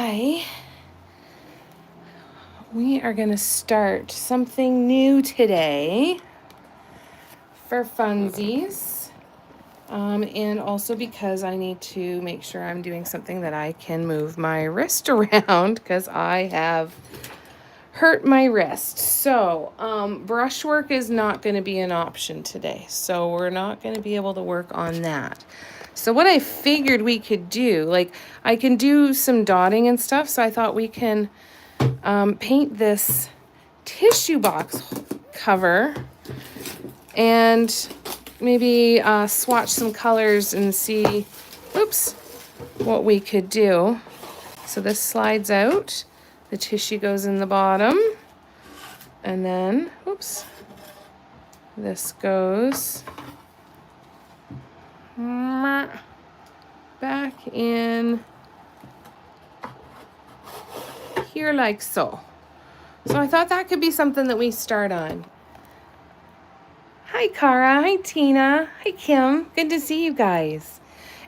Today, we are going to start something new today for funsies. And also because I need to make sure I'm doing something that I can move my wrist around because I have hurt my wrist. So, brushwork is not going to be an option today. So we're not going to be able to work on that. So what I figured we could do, like I can do some dotting and stuff. So I thought we can paint this tissue box cover and maybe swatch some colors and see, oops, what we could do. So this slides out. The tissue goes in the bottom, and then, oops, this goes back in here like so. So I thought that could be something that we start on. Hi, Cara. Hi, Tina. Hi, Kim. Good to see you guys.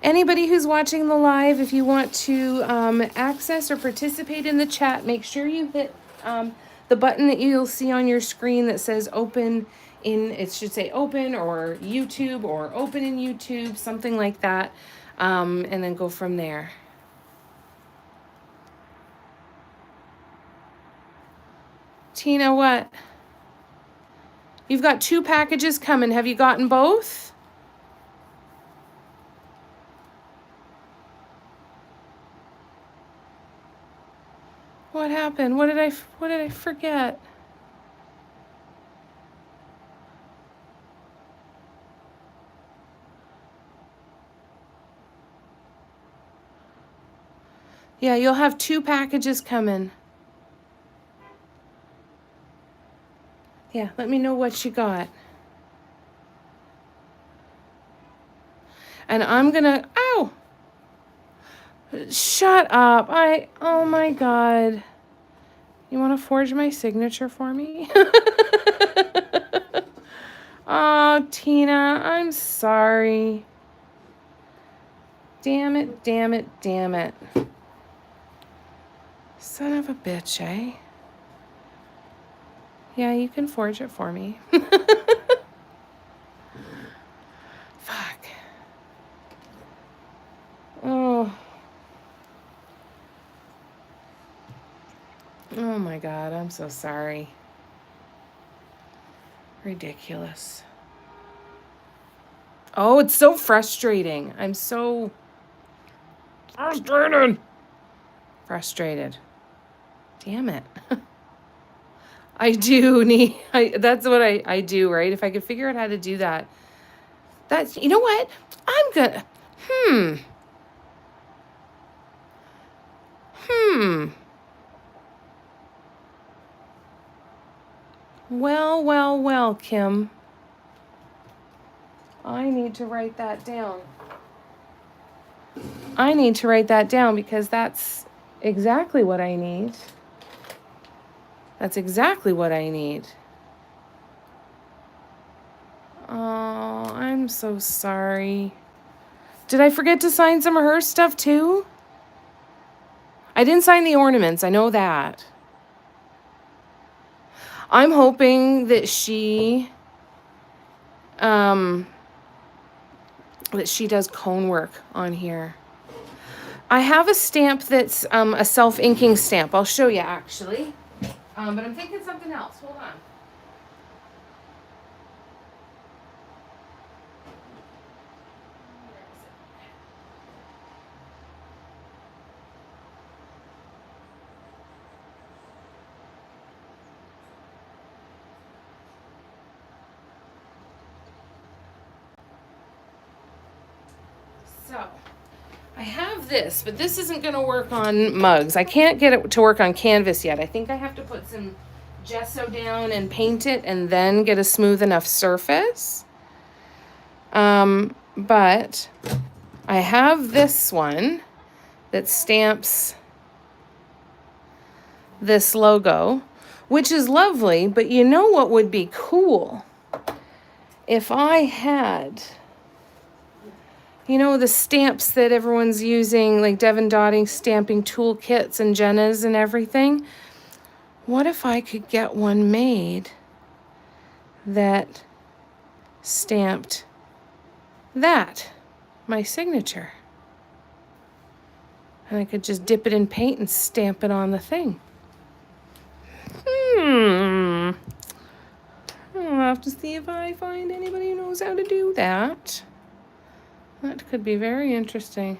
Anybody who's watching the live, if you want to access or participate in the chat, make sure you hit the button that you'll see on your screen that says open in, it should say open or YouTube or open in YouTube, something like that, and then go from there. Tina, what? You've got 2 packages coming. Have you gotten both? What happened? What did I forget? Yeah, you'll have 2 packages coming. Yeah, let me know what you got. And I'm gonna, ow! Shut up. Oh my God. You wanna forge my signature for me? Oh, Tina, I'm sorry. Damn it, damn it, damn it. Son of a bitch, eh? Yeah, you can forge it for me. Fuck. Oh. Oh my God, I'm so sorry. Ridiculous. Oh, it's so frustrating. I'm so frustrated. Damn it. I do need, that's what I do, right? If I could figure out how to do that. That's, you know what? I'm gonna, Well, Kim. I need to write that down. I need to write that down because that's exactly what I need. That's exactly what I need. Oh, I'm so sorry. Did I forget to sign some of her stuff too? I didn't sign the ornaments, I know that. I'm hoping that she does cone work on here. I have a stamp that's a self-inking stamp. I'll show you actually. But I'm thinking something else. Hold on. So, I have this, but this isn't going to work on mugs. I can't get it to work on canvas yet. I think I have to put some gesso down and paint it and then get a smooth enough surface. But I have this one that stamps this logo, which is lovely, but you know what would be cool? If I had... You know, the stamps that everyone's using, like Devon Dotting stamping toolkits and Jenna's and everything. What if I could get one made that stamped that, my signature? And I could just dip it in paint and stamp it on the thing. I'll have to see if I find anybody who knows how to do that. That could be very interesting.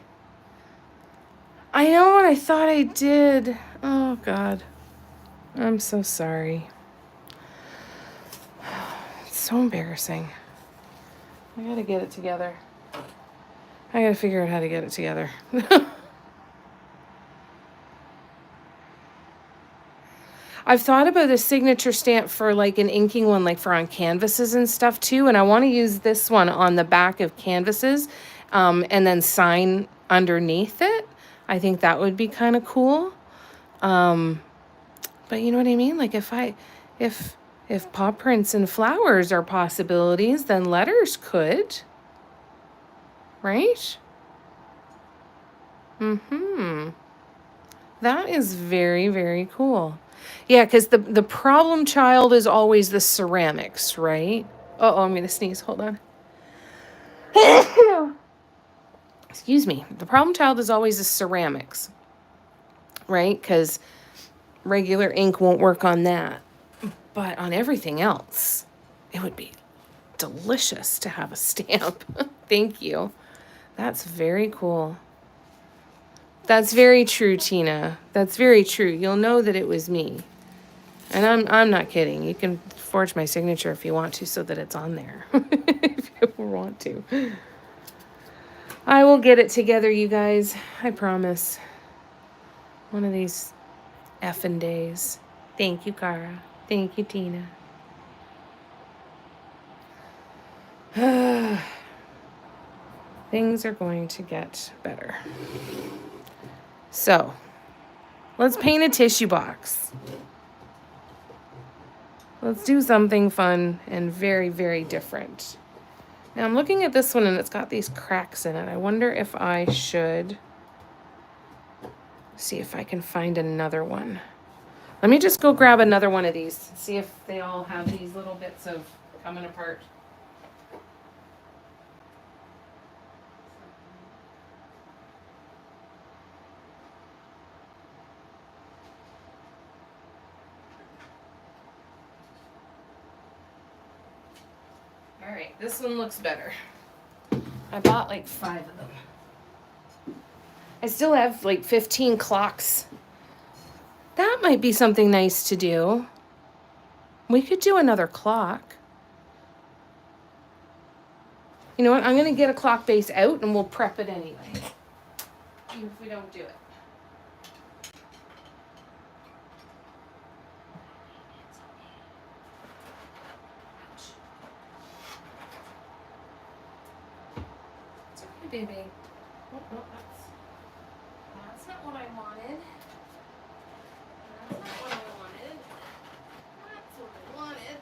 I know what I thought I did. Oh, God. I'm so sorry. It's so embarrassing. I gotta get it together. I gotta figure out how to get it together. I've thought about a signature stamp for like an inking one, like for on canvases and stuff too. And I want to use this one on the back of canvases and then sign underneath it. I think that would be kind of cool. But you know what I mean? Like if paw prints and flowers are possibilities, then letters could. Right? That is very, very cool. Yeah, because the problem child is always the ceramics, right? Uh-oh, I'm going to sneeze. Hold on. Excuse me. The problem child is always the ceramics, right? Because regular ink won't work on that. But on everything else, it would be delicious to have a stamp. Thank you. That's very cool. That's very true, Tina. That's very true. You'll know that it was me. And I'm not kidding. You can forge my signature if you want to so that it's on there. If you want to. I will get it together, you guys. I promise. One of these effing days. Thank you, Cara. Thank you, Tina. Things are going to get better. So, let's paint a tissue box. Let's do something fun and very, very different. Now, I'm looking at this one and it's got these cracks in it. I wonder if I should see if I can find another one. Let me just go grab another one of these. See if they all have these little bits of coming apart. All right, this one looks better. I bought like 5 of them. I still have like 15 clocks. That might be something nice to do. We could do another clock. You know what? I'm going to get a clock base out and we'll prep it anyway. Even if we don't do it. It's okay, baby. Oh, no, that's not what I wanted. That's not what I wanted. That's what I wanted.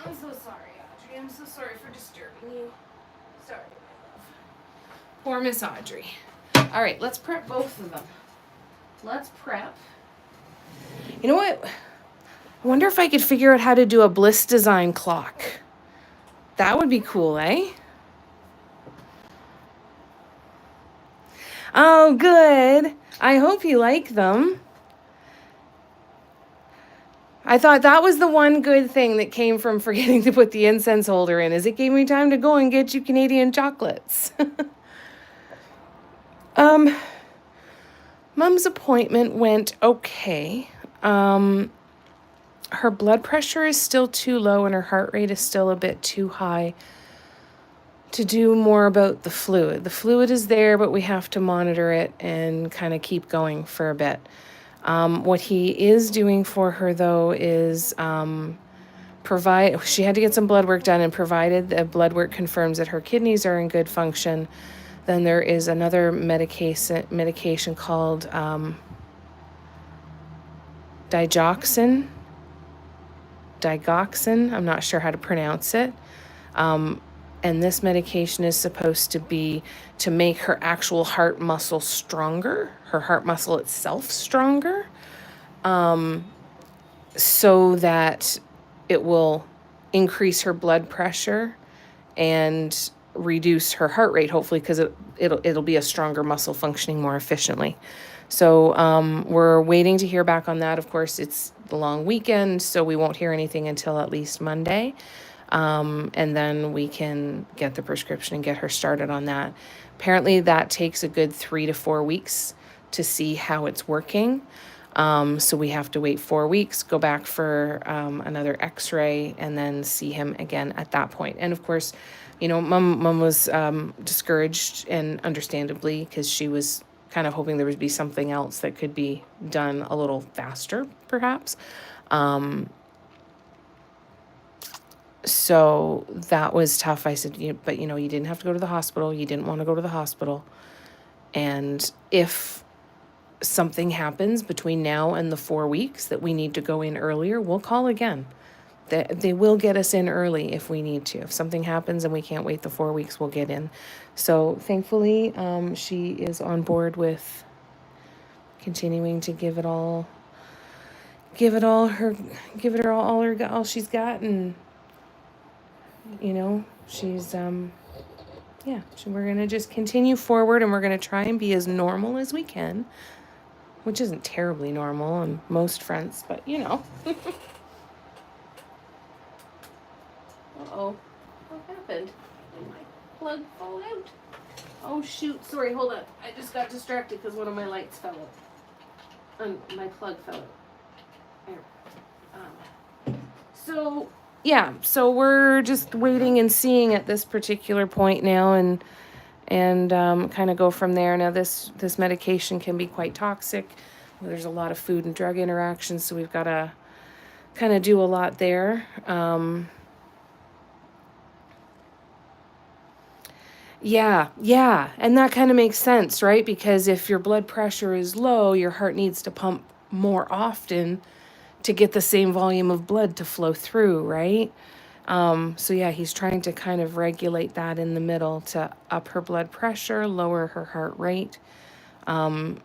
I'm so sorry, Audrey. I'm so sorry for disturbing you. Sorry, my love. Poor Miss Audrey. All right, let's prep both of them. Let's prep. You know what? I wonder if I could figure out how to do a Bliss design clock. That would be cool, eh? Oh, good. I hope you like them. I thought that was the one good thing that came from forgetting to put the incense holder in, is it gave me time to go and get you Canadian chocolates. Mom's appointment went okay. Her blood pressure is still too low and her heart rate is still a bit too high to do more about the fluid. The fluid is there, but we have to monitor it and kind of keep going for a bit. What he is doing for her, though, is she had to get some blood work done, and provided the blood work confirms that her kidneys are in good function, then there is another medication called digoxin. I'm not sure how to pronounce it. And this medication is supposed to be to make her actual heart muscle stronger, her heart muscle itself stronger, so that it will increase her blood pressure and reduce her heart rate, hopefully, because it'll be a stronger muscle functioning more efficiently. So we're waiting to hear back on that. Of course, it's the long weekend, so we won't hear anything until at least Monday. And then we can get the prescription and get her started on that. Apparently, that takes a good 3 to 4 weeks to see how it's working. So we have to wait 4 weeks, go back for another x-ray, and then see him again at that point. And of course, you know, mom was discouraged, and understandably, because she was kind of hoping there would be something else that could be done a little faster, perhaps. So that was tough. I said, but you didn't have to go to the hospital. You didn't want to go to the hospital. And if something happens between now and the 4 weeks that we need to go in earlier, we'll call again. They will get us in early if we need to. If something happens and we can't wait the 4 weeks, we'll get in. So thankfully, she is on board with continuing to give it all she's got, and she's we're gonna just continue forward, and we're gonna try and be as normal as we can, which isn't terribly normal on most fronts, but Uh-oh. What happened? Did my plug fall out? Oh, shoot. Sorry, hold on. I just got distracted because one of my lights fell out. My plug fell out. There. So we're just waiting and seeing at this particular point now, and kind of go from there. Now, this medication can be quite toxic. There's a lot of food and drug interactions, so we've got to kind of do a lot there. Yeah. And that kind of makes sense, right? Because if your blood pressure is low, your heart needs to pump more often to get the same volume of blood to flow through, right? So yeah, he's trying to kind of regulate that in the middle to up her blood pressure, lower her heart rate. And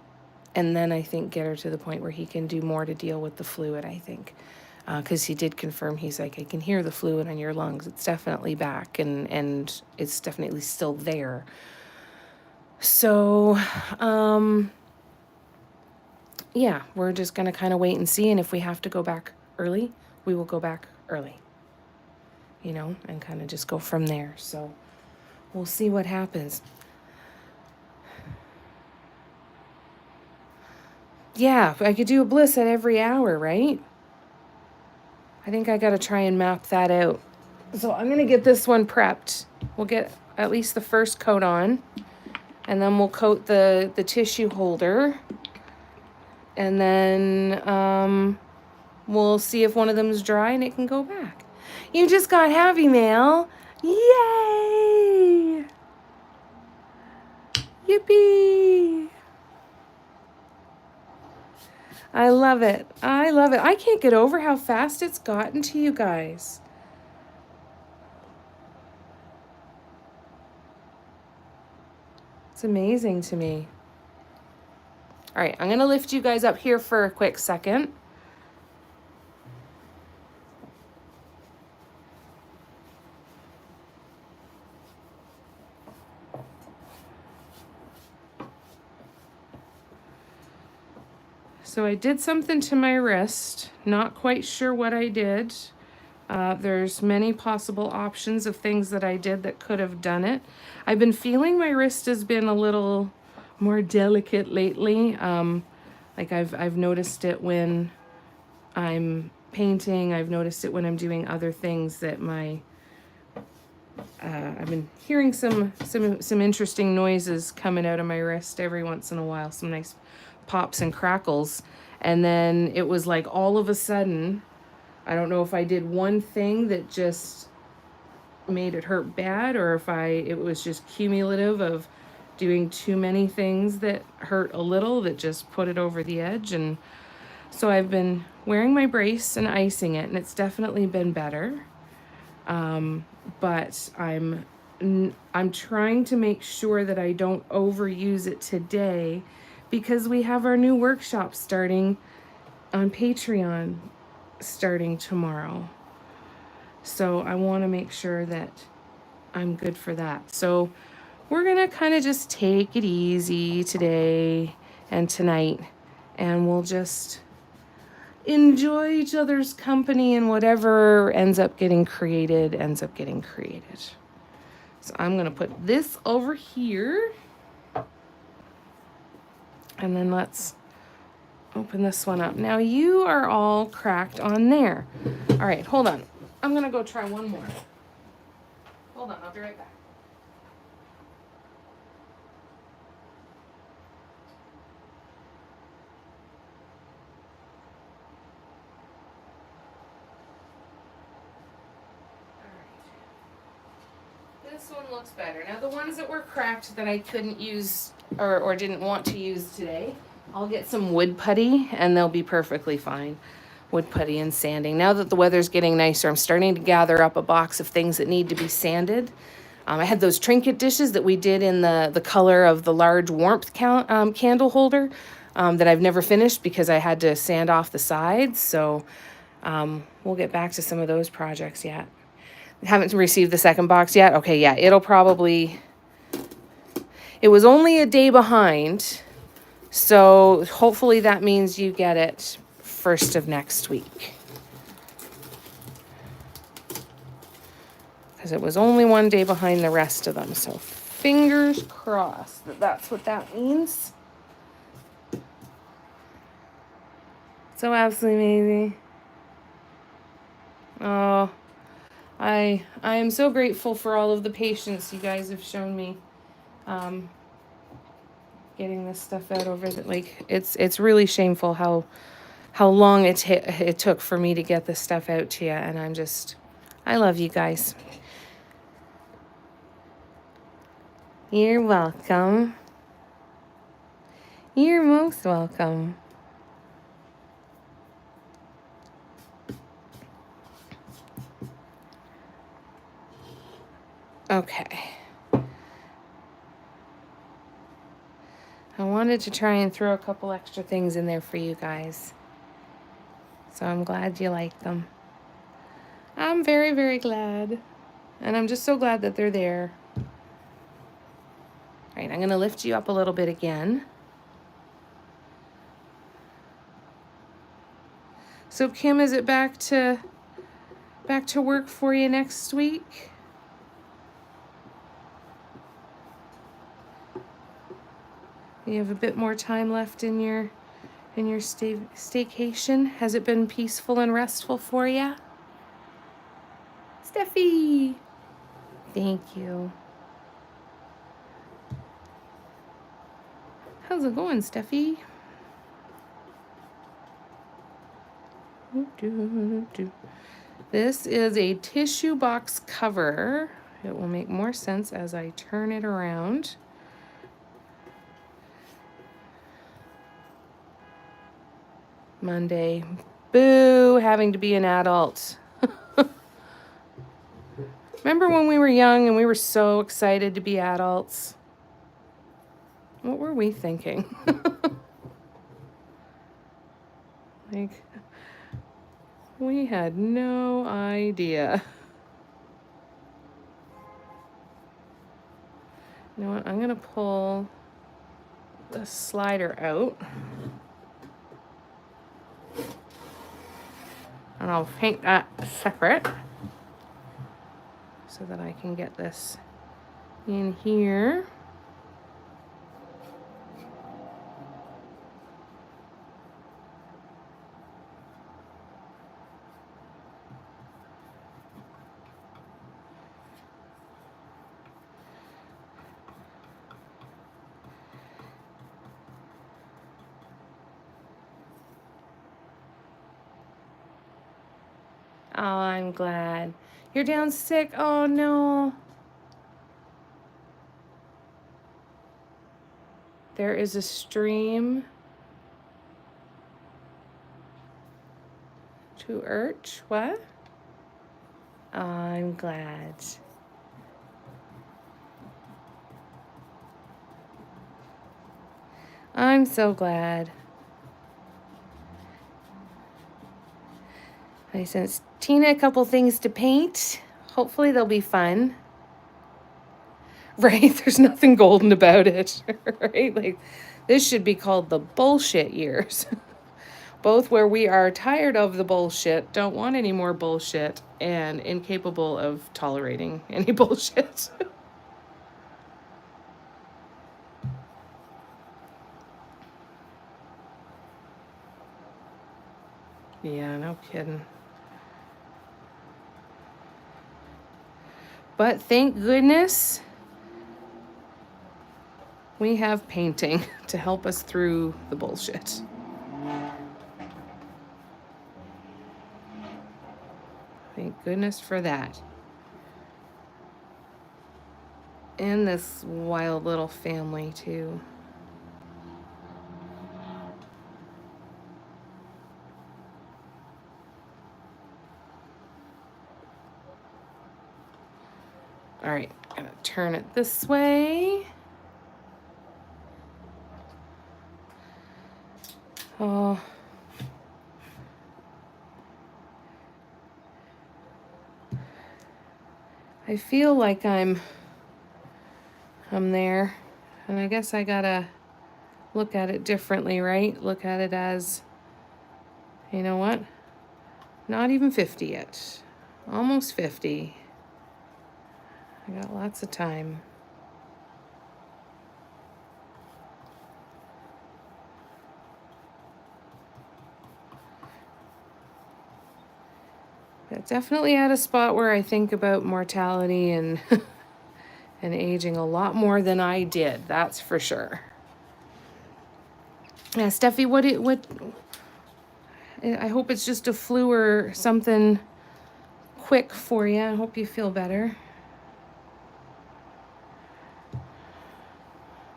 then I think get her to the point where he can do more to deal with the fluid, I think. Because he did confirm, he's like, I can hear the fluid in your lungs. It's definitely back, and it's definitely still there. So, yeah, we're just going to kind of wait and see. And if we have to go back early, we will go back early, and kind of just go from there. So we'll see what happens. Yeah, I could do a bliss at every hour, right? I think I got to try and map that out. So I'm going to get this one prepped. We'll get at least the first coat on, and then we'll coat the tissue holder, and then we'll see if one of them is dry and it can go back. You just got heavy mail. Yay! Yippee! I love it. I can't get over how fast it's gotten to you guys. It's amazing to me. All right, I'm going to lift you guys up here for a quick second. So I did something to my wrist. Not quite sure what I did. There's many possible options of things that I did that could have done it. I've been feeling my wrist has been a little more delicate lately. Like I've noticed it when I'm painting. I've noticed it when I'm doing other things that I've been hearing some interesting noises coming out of my wrist every once in a while. Some nice pops and crackles. And then it was like all of a sudden, I don't know if I did one thing that just made it hurt bad, or if it was just cumulative of doing too many things that hurt a little that just put it over the edge. And so I've been wearing my brace and icing it, and it's definitely been better. But I'm I'm trying to make sure that I don't overuse it today because we have our new workshop starting on Patreon starting tomorrow. So I want to make sure that I'm good for that. So we're going to kind of just take it easy today and tonight, and we'll just enjoy each other's company, and whatever ends up getting created, ends up getting created. So I'm going to put this over here, and then let's open this one up. Now you are all cracked on there. All right, hold on. I'm going to go try one more. Hold on, I'll be right back. This one looks better. Now the ones that were cracked that I couldn't use or didn't want to use today, I'll get some wood putty and they'll be perfectly fine. Wood putty and sanding. Now that the weather's getting nicer, I'm starting to gather up a box of things that need to be sanded. I had those trinket dishes that we did in the color of the large warmth candle holder that I've never finished because I had to sand off the sides. So we'll get back to some of those projects yet. Haven't received the second box yet? Okay, yeah, it'll probably... It was only a day behind, so hopefully that means you get it first of next week. Because it was only one day behind the rest of them, so fingers crossed that that's what that means. So absolutely amazing. Oh... I am so grateful for all of the patience you guys have shown me getting this stuff out over the, like it's really shameful how long it took for me to get this stuff out to you, and I love you guys. You're welcome. You're most welcome. Okay. I wanted to try and throw a couple extra things in there for you guys. So I'm glad you like them. I'm very, very glad. And I'm just so glad that they're there. All right, I'm going to lift you up a little bit again. So Kim, is it back to work for you next week? You have a bit more time left in your staycation. Has it been peaceful and restful for you? Steffi, thank you. How's it going, Steffi? This is a tissue box cover. It will make more sense as I turn it around. Monday. Boo, having to be an adult. Remember when we were young and we were so excited to be adults? What were we thinking? Like, we had no idea. You know what? I'm going to pull the slider out. And I'll paint that separate so that I can get this in here. Oh, I'm glad. You're down sick? Oh, no. There is a stream to Urch. What? Oh, I'm glad. I'm so glad. I sent Tina a couple things to paint. Hopefully they'll be fun. Right? There's nothing golden about it. Right? Like, this should be called the bullshit years. Both where we are tired of the bullshit, don't want any more bullshit, and incapable of tolerating any bullshit. Yeah, no kidding. But thank goodness we have painting to help us through the bullshit. Thank goodness for that. And this wild little family, too. All right, I'm gonna turn it this way. Oh. I feel like I'm there, and I guess I gotta look at it differently, right? Look at it as, you know what? Not even 50 yet. Almost 50. I got lots of time. But definitely at a spot where I think about mortality and and aging a lot more than I did. That's for sure. Yeah, Steffi, what? I hope it's just a flu or something quick for you. I hope you feel better.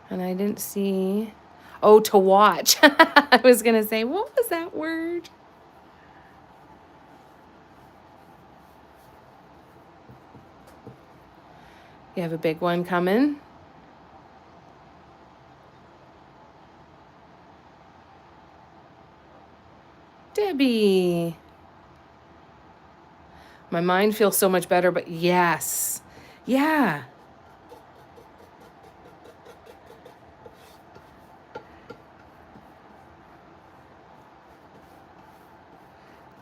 And I didn't see. Oh, to watch. I was gonna say, what was that word? You have a big one coming. Debbie. My mind feels so much better, but yes. Yeah.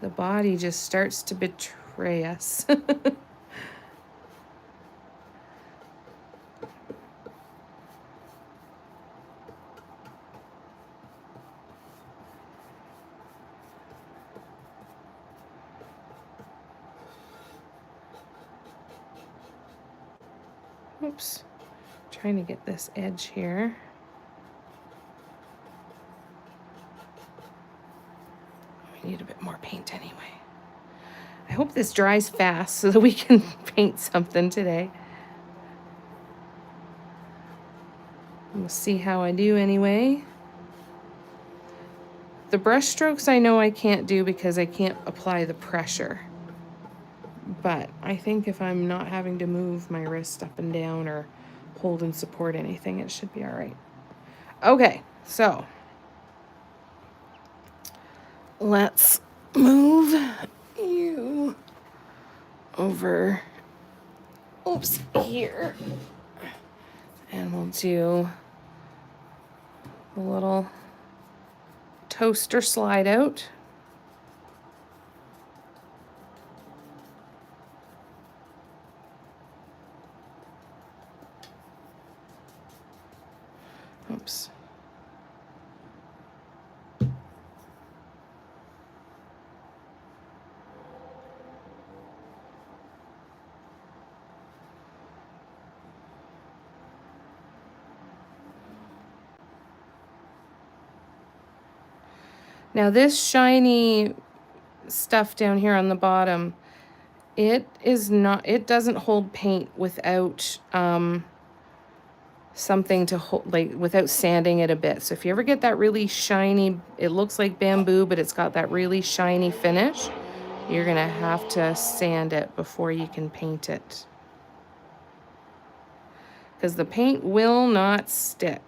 The body just starts to betray us. Oops. Trying to get this edge here. We need a bit more paint anyway. I hope this dries fast so that we can paint something today. We'll see how I do anyway. The brush strokes I know I can't do because I can't apply the pressure. But I think if I'm not having to move my wrist up and down or hold and support anything, it should be all right. Okay, so let's move you over, oops, here. And we'll do a little toaster slide out. Oops. Now this shiny stuff down here on the bottom, it doesn't hold paint without something to hold, like without sanding it a bit. So if you ever get that really shiny, it looks like bamboo, but it's got that really shiny finish, you're gonna have to sand it before you can paint it. Because the paint will not stick.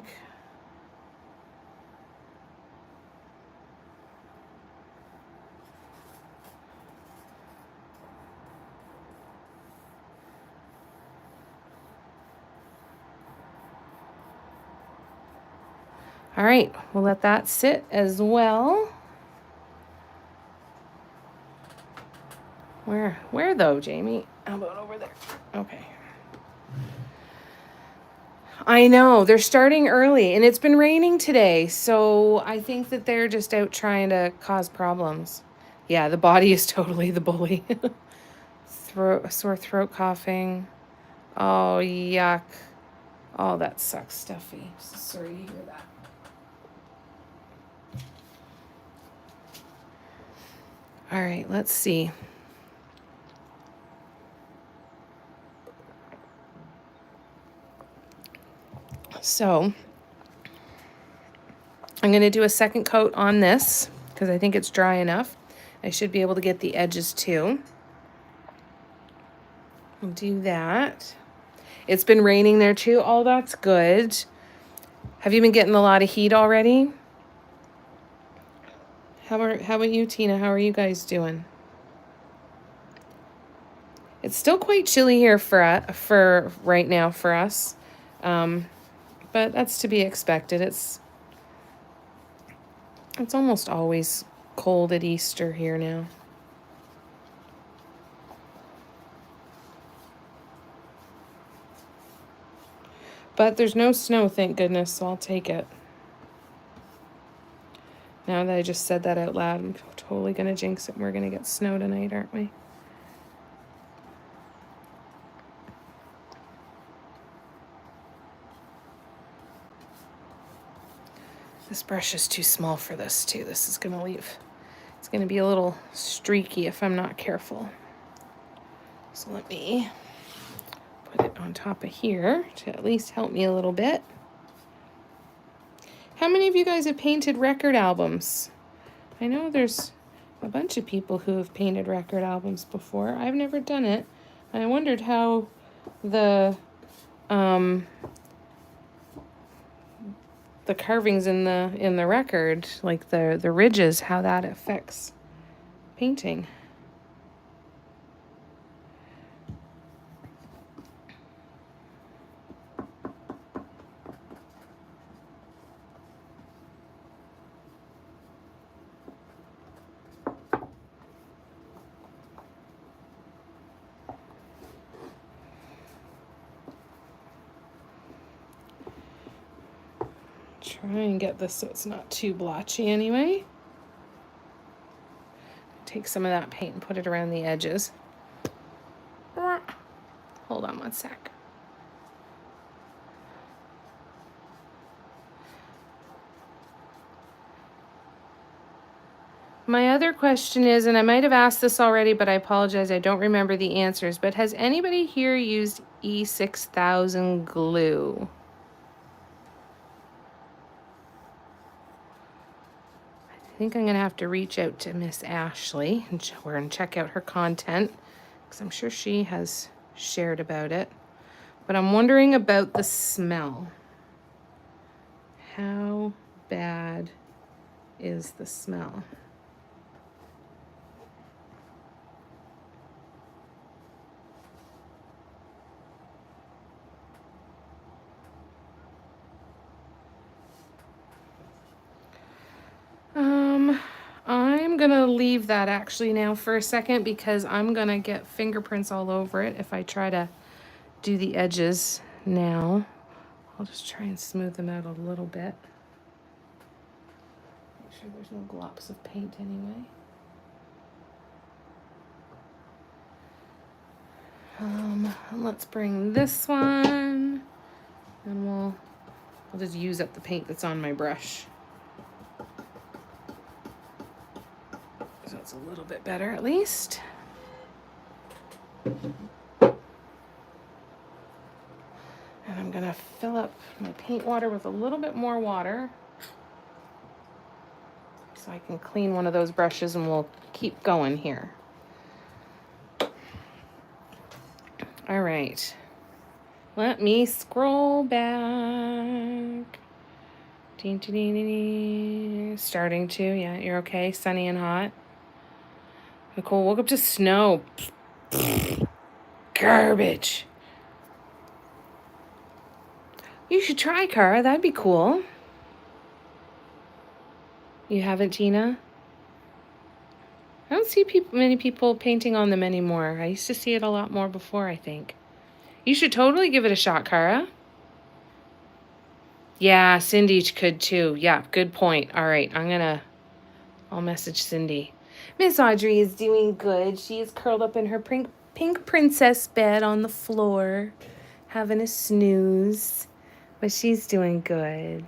All right, we'll let that sit as well. Where though, Jamie? How about over there? Okay. I know, they're starting early, and it's been raining today, so I think that they're just out trying to cause problems. Yeah, the body is totally the bully. Sore throat, coughing. Oh, yuck. Oh, that sucks, Steffi. Sorry to hear that. All right, let's see. So I'm going to do a second coat on this because I think it's dry enough. I should be able to get the edges too. I'll do that. It's been raining there too. Oh, that's good. Have you been getting a lot of heat already? How about you, Tina? How are you guys doing? It's still quite chilly here for right now for us. But that's to be expected. It's almost always cold at Easter here now. But there's no snow, thank goodness, so I'll take it. Now that I just said that out loud, I'm totally going to jinx it. We're going to get snow tonight, aren't we? This brush is too small for this, too. This is going to leave. It's going to be a little streaky if I'm not careful. So let me put it on top of here to at least help me a little bit. How many of you guys have painted record albums? I know there's a bunch of people who have painted record albums before. I've never done it. And I wondered how the carvings in the record, like the ridges, how that affects painting. Try and get this so it's not too blotchy anyway. Take some of that paint and put it around the edges. Hold on one sec. My other question is, and I might have asked this already, but I apologize, I don't remember the answers, but has anybody here used E6000 glue? I think I'm going to have to reach out to Miss Ashley and check out her content, because I'm sure she has shared about it. But I'm wondering about the smell. How bad is the smell? I'm gonna leave that actually now for a second because I'm gonna get fingerprints all over it if I try to do the edges now. I'll just try and smooth them out a little bit. Make sure there's no glops of paint anyway. Let's bring this one, and I'll just use up the paint that's on my brush. So it's a little bit better at least. And I'm gonna fill up my paint water with a little bit more water so I can clean one of those brushes, and we'll keep going here. All right, let me scroll back. Starting to, yeah, you're okay, sunny and hot. Nicole woke up to snow. Garbage. You should try, Cara. That'd be cool. You haven't, Tina? I don't see many people painting on them anymore. I used to see it a lot more before, I think. You should totally give it a shot, Cara. Yeah, Cindy could too. Yeah, good point. All right, I'll message Cindy. Miss Audrey is doing good. She is curled up in her pink princess bed on the floor, having a snooze. But she's doing good.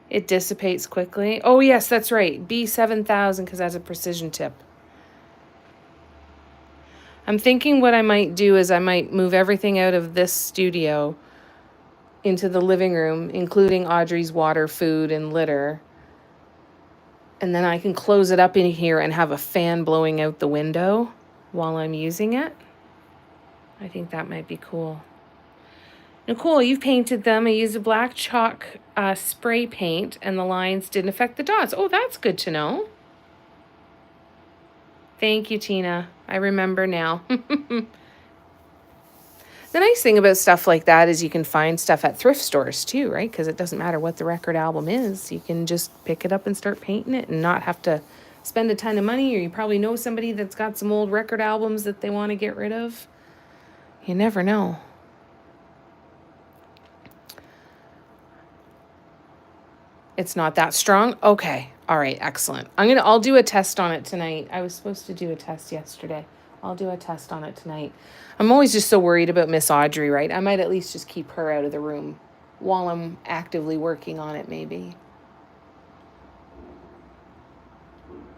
It dissipates quickly. Oh, yes, that's right. B7000 because that's a precision tip. I'm thinking what I might do is I might move everything out of this studio into the living room, including Audrey's water, food, and litter. And then I can close it up in here and have a fan blowing out the window while I'm using it. I think that might be cool. Nicole, you've painted them. I used a black chalk spray paint and the lines didn't affect the dots. Oh, that's good to know. Thank you, Tina. I remember now. The nice thing about stuff like that is you can find stuff at thrift stores too, right? Because it doesn't matter what the record album is. You can just pick it up and start painting it and not have to spend a ton of money, or you probably know somebody that's got some old record albums that they want to get rid of. You never know. It's not that strong? Okay. All right, excellent. I'll do a test on it tonight. I was supposed to do a test yesterday. I'll do a test on it tonight. I'm always just so worried about Miss Audrey, right? I might at least just keep her out of the room while I'm actively working on it, maybe.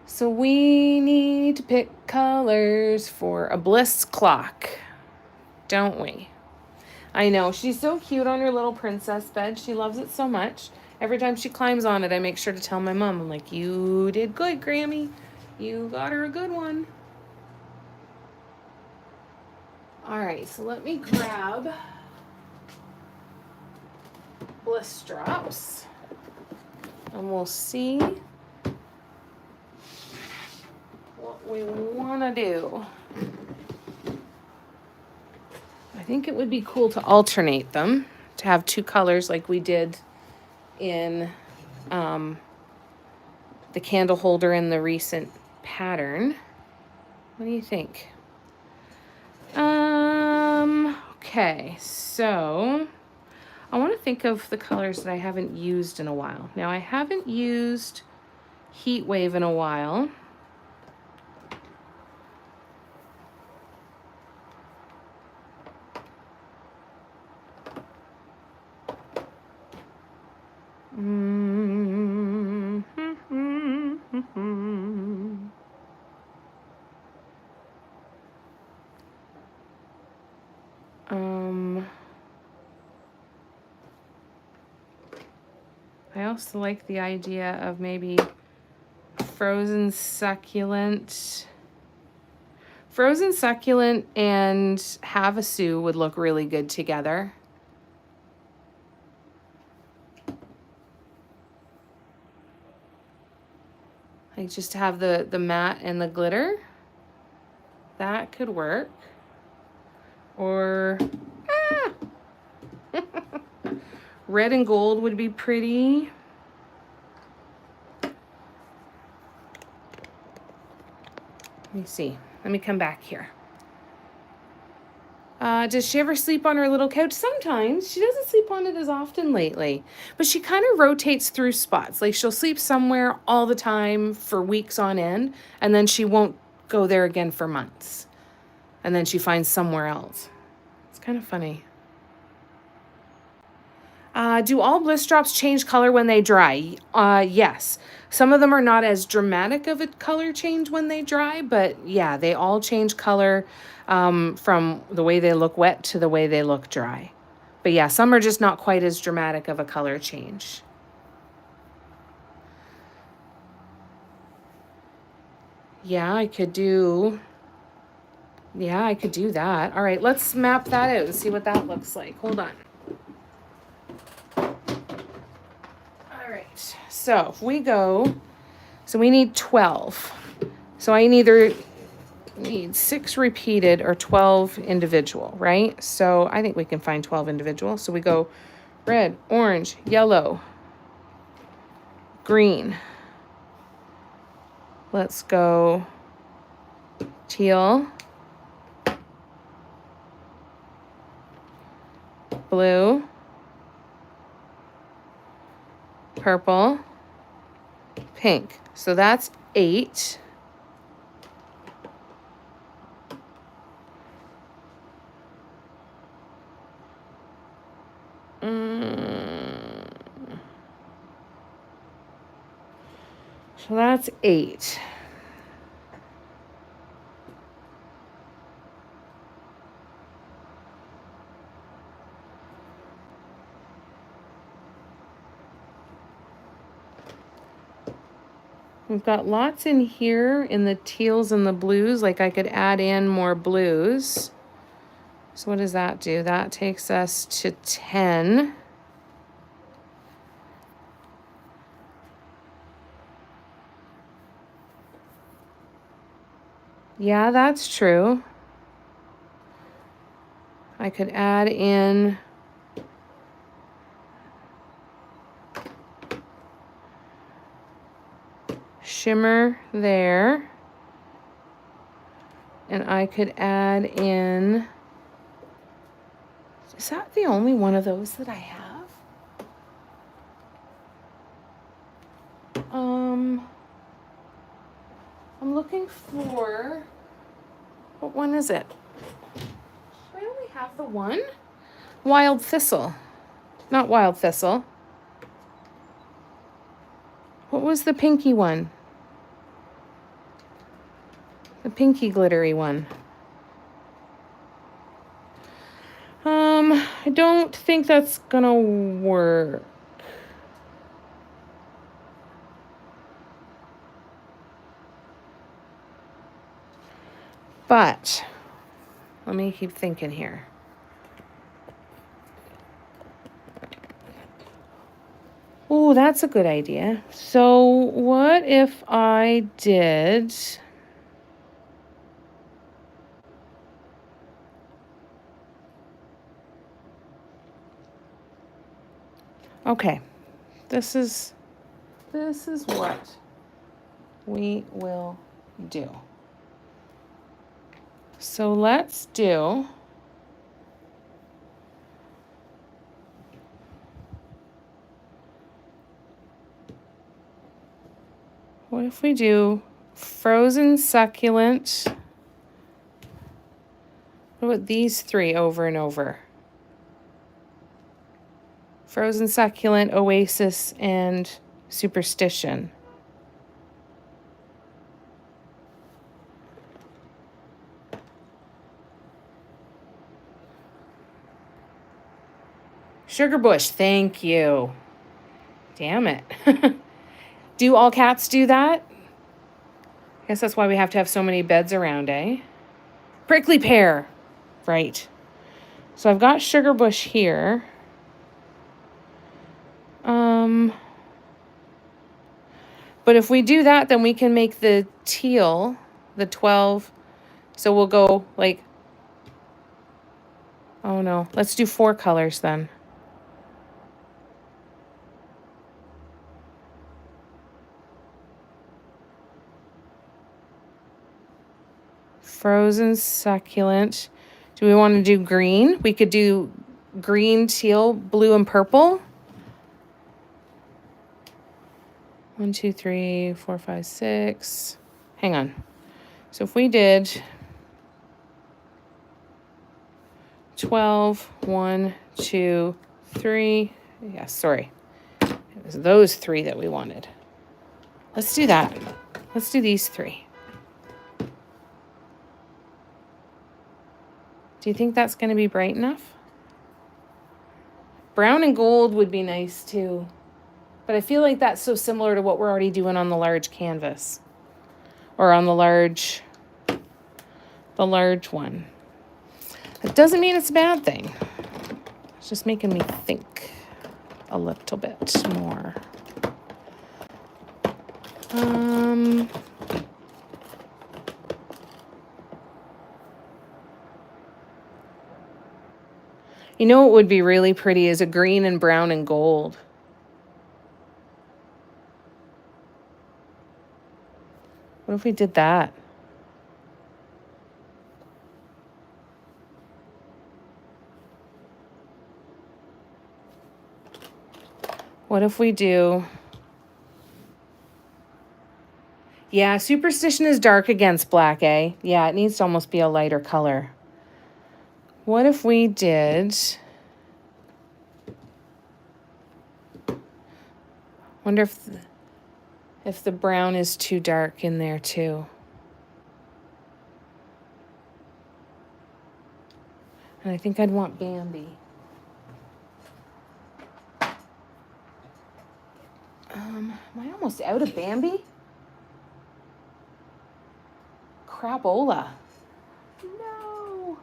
So we need to pick colors for a Bliss clock, don't we? I know. She's so cute on her little princess bed. She loves it so much. Every time she climbs on it, I make sure to tell my mom, I'm like, you did good, Grammy. You got her a good one. All right, so let me grab Bliss drops and we'll see what we want to do. I think it would be cool to alternate them, to have two colors like we did in the candle holder in the recent pattern. What do you think? Okay, so I want to think of the colors that I haven't used in a while. Now, I haven't used Heat Wave in a while. I also like the idea of maybe frozen succulent. Frozen succulent and Havasu would look really good together. Like just have the matte and the glitter. That could work. Or red and gold would be pretty. Let me see. Let me come back here. Does she ever sleep on her little couch? Sometimes. She doesn't sleep on it as often lately. But she kind of rotates through spots. Like she'll sleep somewhere all the time for weeks on end, and then she won't go there again for months. And then she finds somewhere else. It's kind of funny. Do all Bliss drops change color when they dry? Yes. Some of them are not as dramatic of a color change when they dry, but yeah, they all change color from the way they look wet to the way they look dry. But yeah, some are just not quite as dramatic of a color change. Yeah, I could do that. All right, let's map that out and see what that looks like. Hold on. So if we go, so we need 12. So I either need 6 repeated or 12 individual, right? So I think we can find 12 individual. So we go red, orange, yellow, green. Let's go teal, blue, purple, pink. So that's 8. So that's 8. We've got lots in here in the teals and the blues. Like I could add in more blues. So what does that do? That takes us to 10. Yeah, that's true. I could add in shimmer there. And I could add in, is that the only one of those that I have? I'm looking for, what one is it? Do I only have the one? Wild Thistle. Not Wild Thistle. What was the pinky one? The pinky glittery one. I don't think that's gonna work. But let me keep thinking here. Oh, that's a good idea. So what if I did... Okay, this is what we will do. So let's do what if we do frozen succulent? What about these 3 over and over? Frozen succulent, oasis, and superstition. Sugar bush, thank you. Damn it. Do all cats do that? I guess that's why we have to have so many beds around, eh? Prickly pear. Right. So I've got sugar bush here. But if we do that, then we can make the teal, the 12. So we'll go like, oh no, let's do 4 colors then. Frozen succulent. Do we want to do green? We could do green, teal, blue, and purple. 1, 2, 3, 4, 5, 6. Hang on. So if we did 12, 1, 2, 3. Yeah, sorry. It was those 3 that we wanted. Let's do that. Let's do these 3. Do you think that's going to be bright enough? Brown and gold would be nice too. But I feel like that's so similar to what we're already doing on the large canvas. Or on the large one. It doesn't mean it's a bad thing. It's just making me think a little bit more. You know what would be really pretty is a green and brown and gold. What if we did that? What if we do... Yeah, Superstition is dark against black, eh? Yeah, it needs to almost be a lighter color. What if we did... Wonder if the brown is too dark in there too. And I think I'd want Bambi. Am I almost out of Bambi? Crapola. No.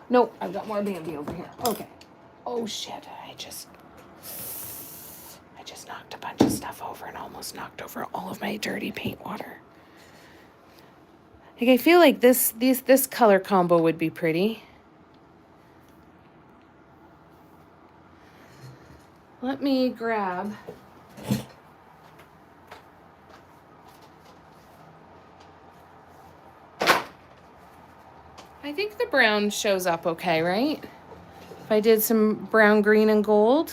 No, I've got more Bambi over here. Okay. Oh shit, I just knocked a bunch of stuff over and almost knocked over all of my dirty paint water. Like, I feel like this color combo would be pretty. Let me grab... I think the brown shows up okay, right? If I did some brown, green, and gold.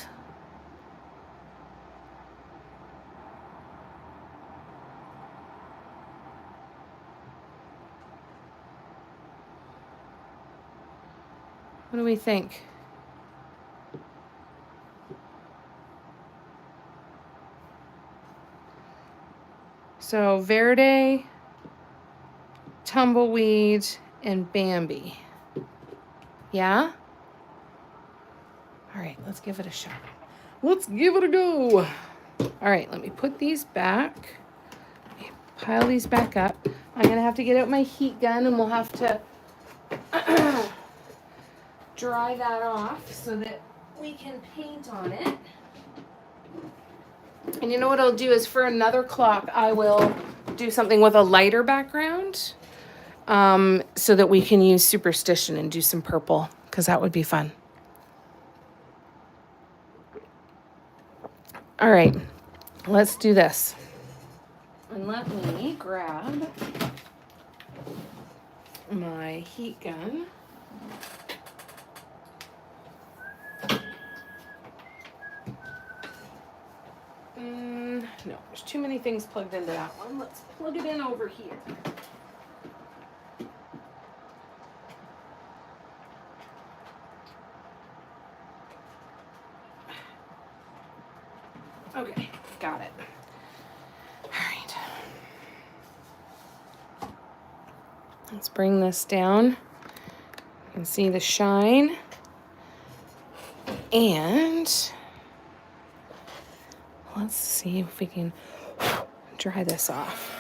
What do we think? So Verde, Tumbleweed, and Bambi. Yeah? All right, let's give it a shot. Let's give it a go. All right, let me put these back. Let me pile these back up. I'm going to have to get out my heat gun and we'll have to dry that off so that we can paint on it. And you know what I'll do is for another clock, I will do something with a lighter background so that we can use Superstition and do some purple, because that would be fun. All right, let's do this. And let me grab my heat gun. No, there's too many things plugged into that one. Let's plug it in over here. Okay, got it. All right. Let's bring this down. You can see the shine. And let's see if we can dry this off.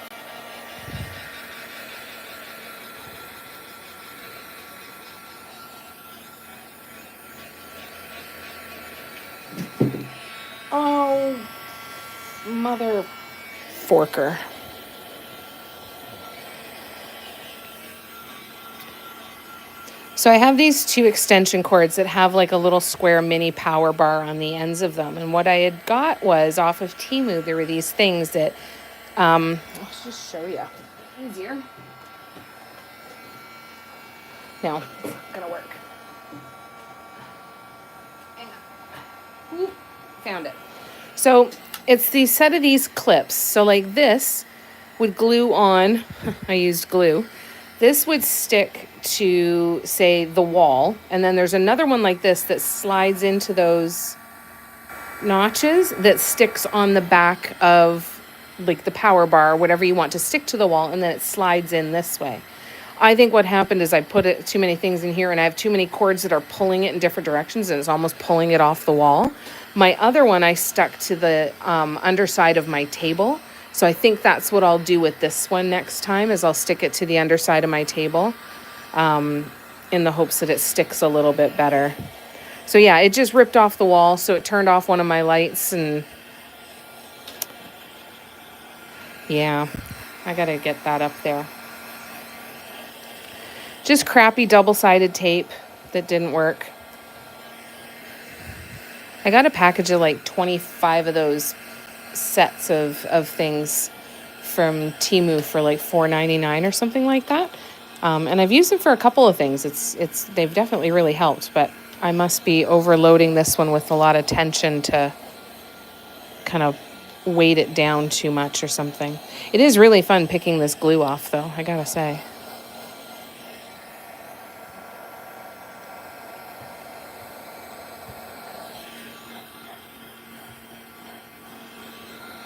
Oh, mother forker. So I have these two extension cords that have like a little square mini power bar on the ends of them. And what I had got was off of Temu, there were these things that, I'll just show you. Easier. No, it's not gonna work. Hang on. Ooh, found it. So it's the set of these clips. So like this would glue on, I used glue. This would stick to, say, the wall. And then there's another one like this that slides into those notches that sticks on the back of like the power bar, whatever you want to stick to the wall. And then it slides in this way. I think what happened is I put too many things in here and I have too many cords that are pulling it in different directions and it's almost pulling it off the wall. My other one I stuck to the underside of my table. So I think that's what I'll do with this one next time is I'll stick it to the underside of my table in the hopes that it sticks a little bit better. So yeah, it just ripped off the wall. So it turned off one of my lights and yeah, I gotta get that up there. Just crappy double-sided tape that didn't work. I got a package of like 25 of those sets of things from Temu for like $4.99 or something like that. And I've used them for a couple of things. They've definitely really helped, but I must be overloading this one with a lot of tension to kind of weight it down too much or something. It is really fun picking this glue off though, I gotta say.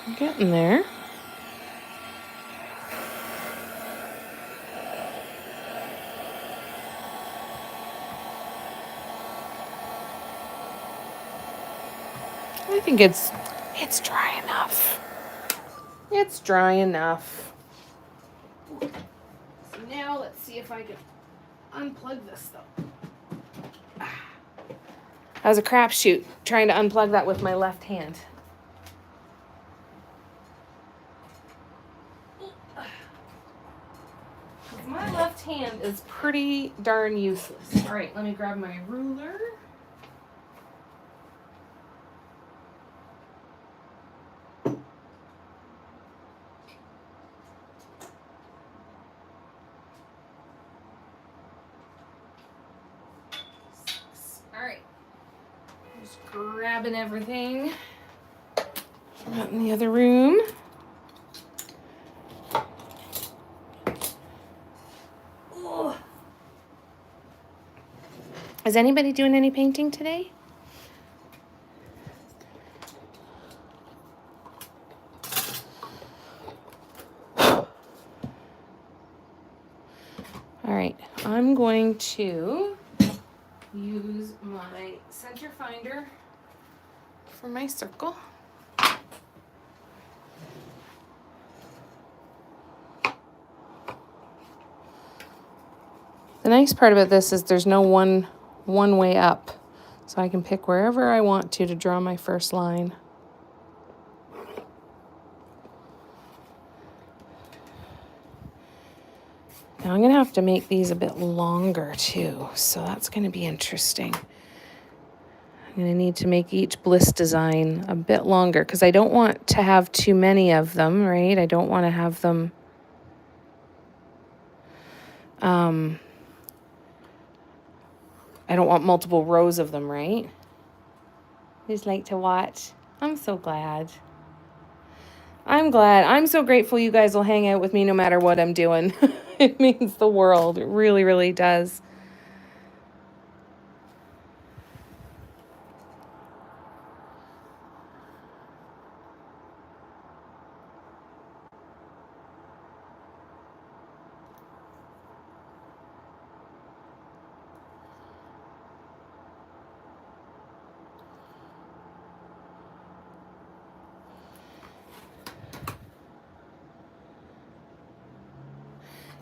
I'm getting there. I think it's dry enough. It's dry enough. So now let's see if I can unplug this though. That was a crapshoot trying to unplug that with my left hand. My left hand is pretty darn useless. All right, let me grab my ruler. All right, just grabbing everything from out in the other room. Oh. Is anybody doing any painting today? All right, I'm going to use my center finder for my circle. The nice part about this is there's no one way up, so I can pick wherever I want to draw my first line. Now I'm going to have to make these a bit longer too, so that's going to be interesting. I'm going to need to make each bliss design a bit longer because I don't want to have too many of them, right? I don't want to have them I don't want multiple rows of them, right? Just like to watch. I'm so glad. I'm glad. I'm so grateful you guys will hang out with me no matter what I'm doing. It means the world. It really, really does.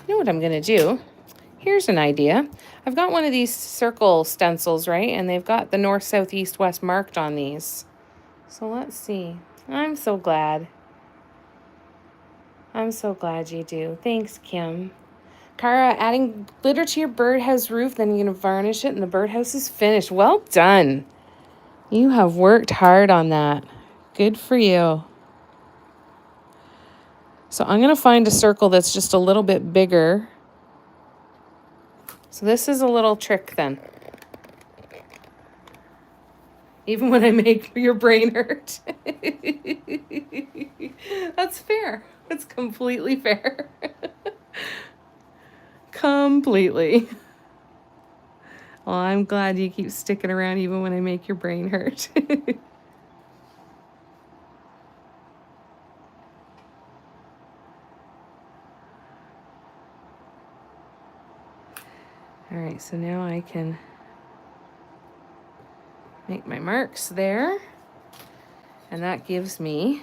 You know what I'm going to do? Here's an idea. I've got one of these circle stencils, right? And they've got the north, south, east, west marked on these. So let's see. I'm so glad. I'm so glad you do. Thanks, Kim. Kara, adding glitter to your birdhouse roof, then you're going to varnish it and the birdhouse is finished. Well done. You have worked hard on that. Good for you. So I'm going to find a circle that's just a little bit bigger. So this is a little trick then. Even when I make your brain hurt. That's fair. That's completely fair. Completely. Well, I'm glad you keep sticking around even when I make your brain hurt. All right, so now I can make my marks there. And that gives me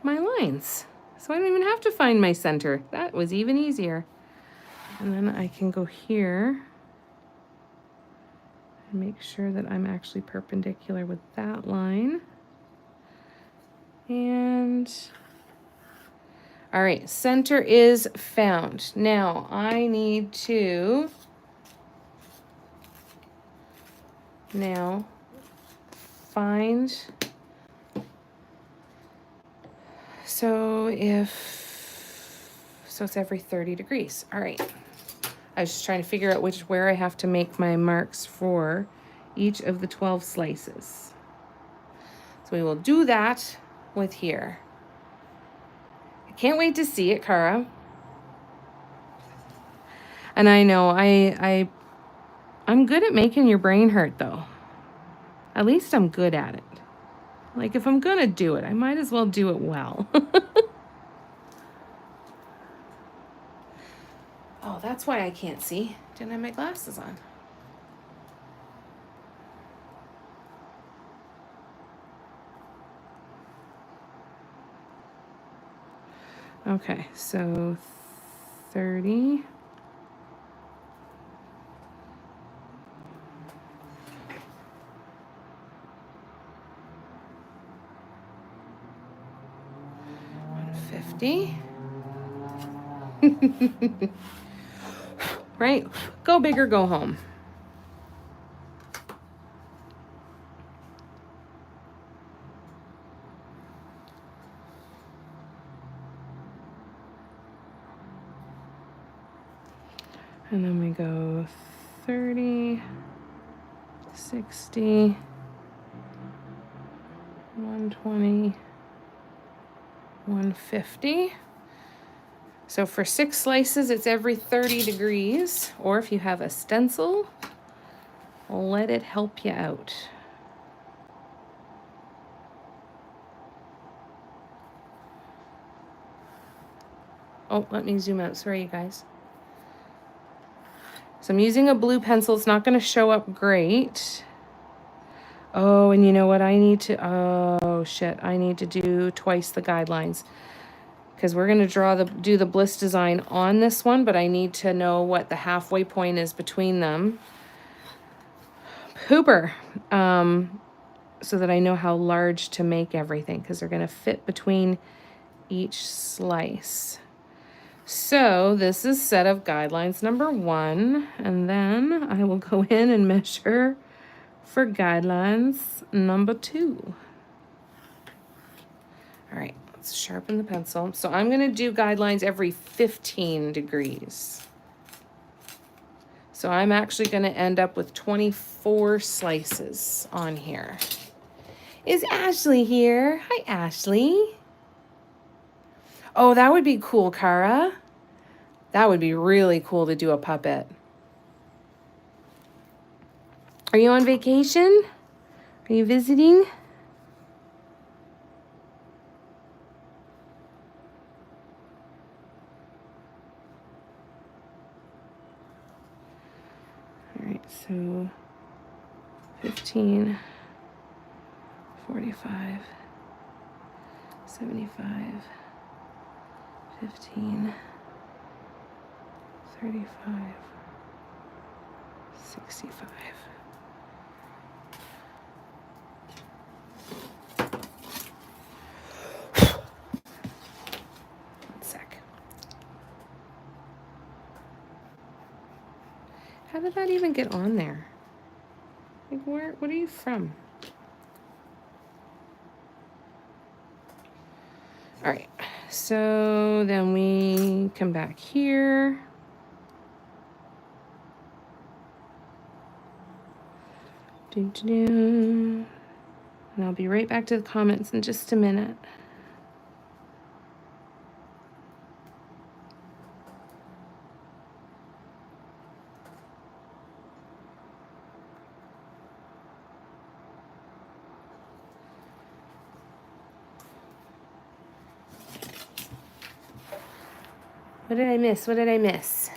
my lines. So I don't even have to find my center. That was even easier. And then I can go here and make sure that I'm actually perpendicular with that line. And all right, center is found. Now I need to find. So it's every 30 degrees. All right. I was just trying to figure out where I have to make my marks for each of the 12 slices. So we will do that with here. I can't wait to see it, Cara. And I know I'm good at making your brain hurt, though. At least I'm good at it. Like, if I'm gonna do it, I might as well do it well. Oh, that's why I can't see. Didn't have my glasses on. Okay, so 30. $50. Right? Go big or go home. And then we go 30, 60, 120, 150. So for 6 slices, it's every 30 degrees. Or if you have a stencil, let it help you out. Oh, let me zoom out. Sorry, you guys. So I'm using a blue pencil. It's not going to show up great. Oh, and you know what I need to... Oh, shit. I need to do twice the guidelines. Because we're going to do the bliss design on this one, but I need to know what the halfway point is between them. Pooper. So that I know how large to make everything, because they're going to fit between each slice. So this is set of guidelines number 1, and then I will go in and measure for guidelines number 2. All right, let's sharpen the pencil. So I'm going to do guidelines every 15 degrees. So I'm actually going to end up with 24 slices on here. Is Ashley here? Hi, Ashley. Oh, that would be cool, Cara. That would be really cool to do a puppet. Are you on vacation? Are you visiting? All right, so 15, 45, 75, 15, 35, 65. One sec. How did that even get on there? Like, what are you from? All right, so then we come back here. And I'll be right back to the comments in just a minute. What did I miss? What did I miss?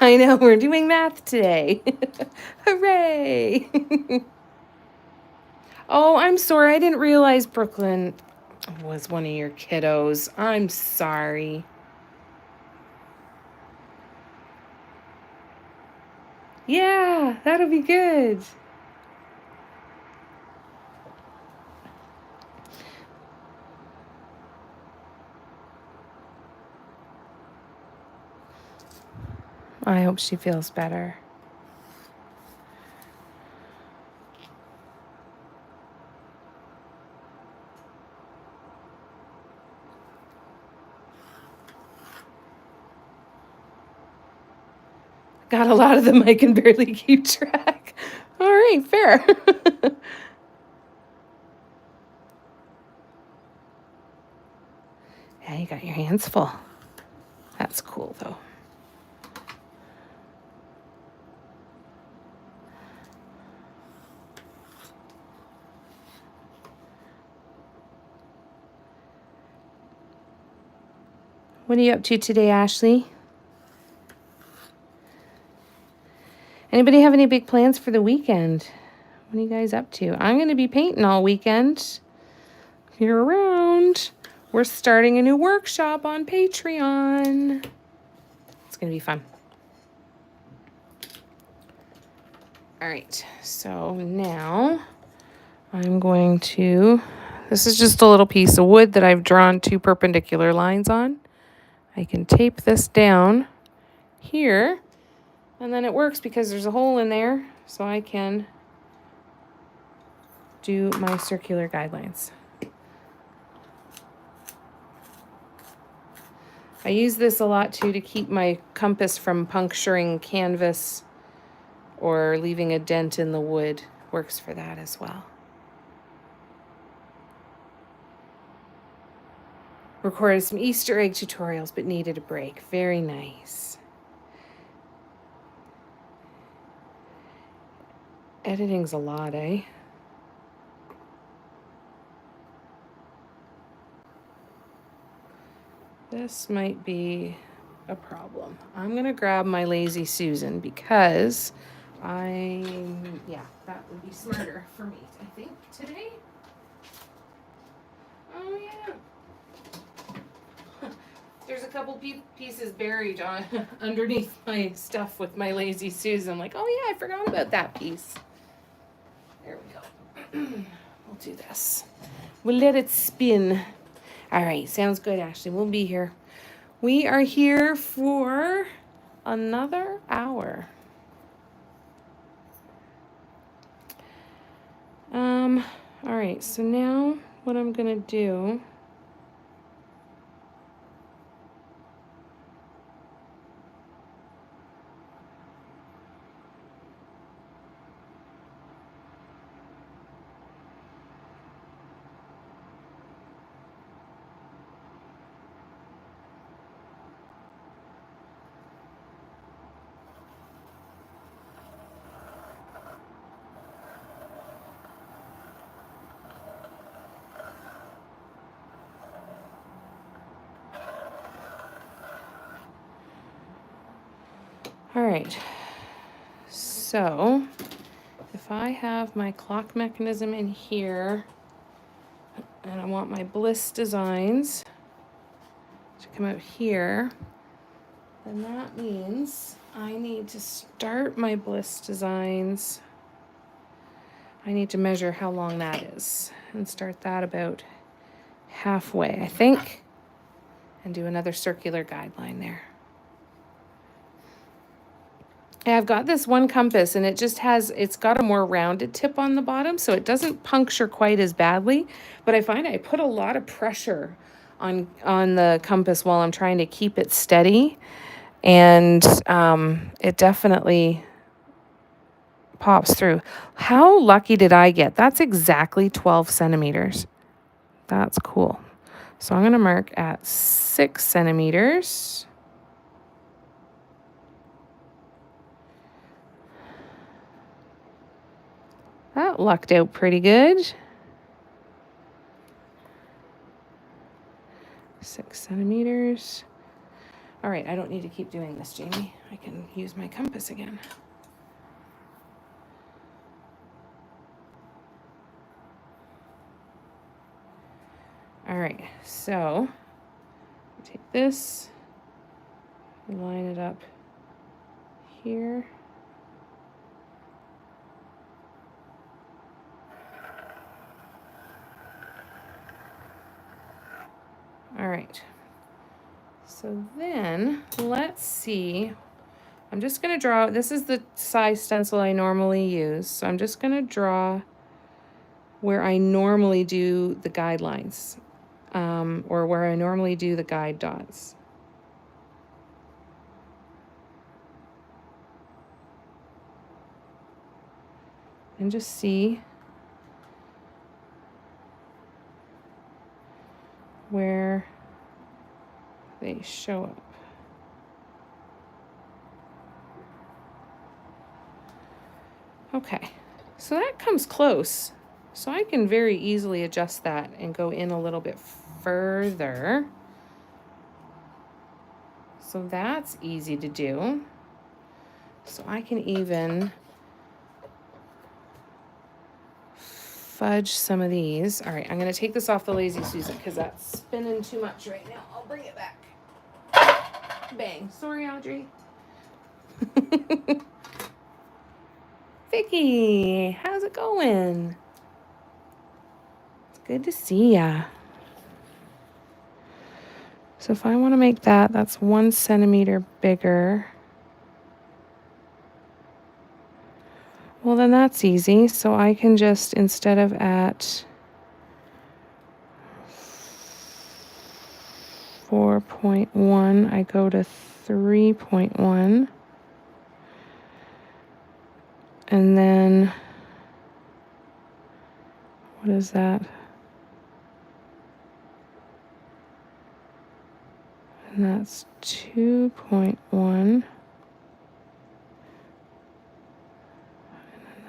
I know, we're doing math today. Hooray! Oh, I'm sorry. I didn't realize Brooklyn was one of your kiddos. I'm sorry. Yeah, that'll be good. I hope she feels better. got a lot of them I can barely keep track. All right, fair. Yeah, you got your hands full. That's cool, though. What are you up to today, Ashley? Anybody have any big plans for the weekend? What are you guys up to? I'm going to be painting all weekend. If you're around, we're starting a new workshop on Patreon. It's going to be fun. All right, so now I'm going to, this is just a little piece of wood that I've drawn 2 perpendicular lines on. I can tape this down here, and then it works because there's a hole in there, so I can do my circular guidelines. I use this a lot too to keep my compass from puncturing canvas or leaving a dent in the wood. Works for that as well. Recorded some Easter egg tutorials, but needed a break. Very nice. Editing's a lot, eh? This might be a problem. I'm gonna grab my Lazy Susan because that would be smarter for me, I think, today. Oh yeah. There's a couple pieces buried on underneath my stuff with my Lazy Susan. Like, oh yeah, I forgot about that piece. There we go. We'll do this. We'll let it spin. All right, sounds good, Ashley. We'll be here. We are here for another hour. All right, so now what I'm gonna do, all right, so if I have my clock mechanism in here and I want my bliss designs to come out here, then that means I need to start my bliss designs. I need to measure how long that is and start that about halfway, I think, and do another circular guideline there. I've got this one compass and it's got a more rounded tip on the bottom, so it doesn't puncture quite as badly, but I find I put a lot of pressure on the compass while I'm trying to keep it steady, and it definitely pops through. How lucky did I get? That's exactly 12 centimeters. That's cool. So I'm going to mark at 6 centimeters. That lucked out pretty good. 6 centimeters. All right, I don't need to keep doing this, Jamie. I can use my compass again. All right, so take this, line it up here. All right, so then let's see. I'm just going to draw, this is the size stencil I normally use, so I'm just going to draw where I normally do the guidelines, or where I normally do the guide dots. and just see where they show up. Okay, so that comes close. So I can very easily adjust that and go in a little bit further. So that's easy to do. So I can even fudge some of these. All right, I'm gonna take this off the Lazy Susan because that's spinning too much right now. I'll bring it back. Bang. Sorry, Audrey. Vicky, how's it going? It's good to see ya. So if I want to make that, that's 1 centimeter bigger. Well, then that's easy. So I can just, instead of at 4.1, I go to 3.1. And then, what is that? And that's 2.1.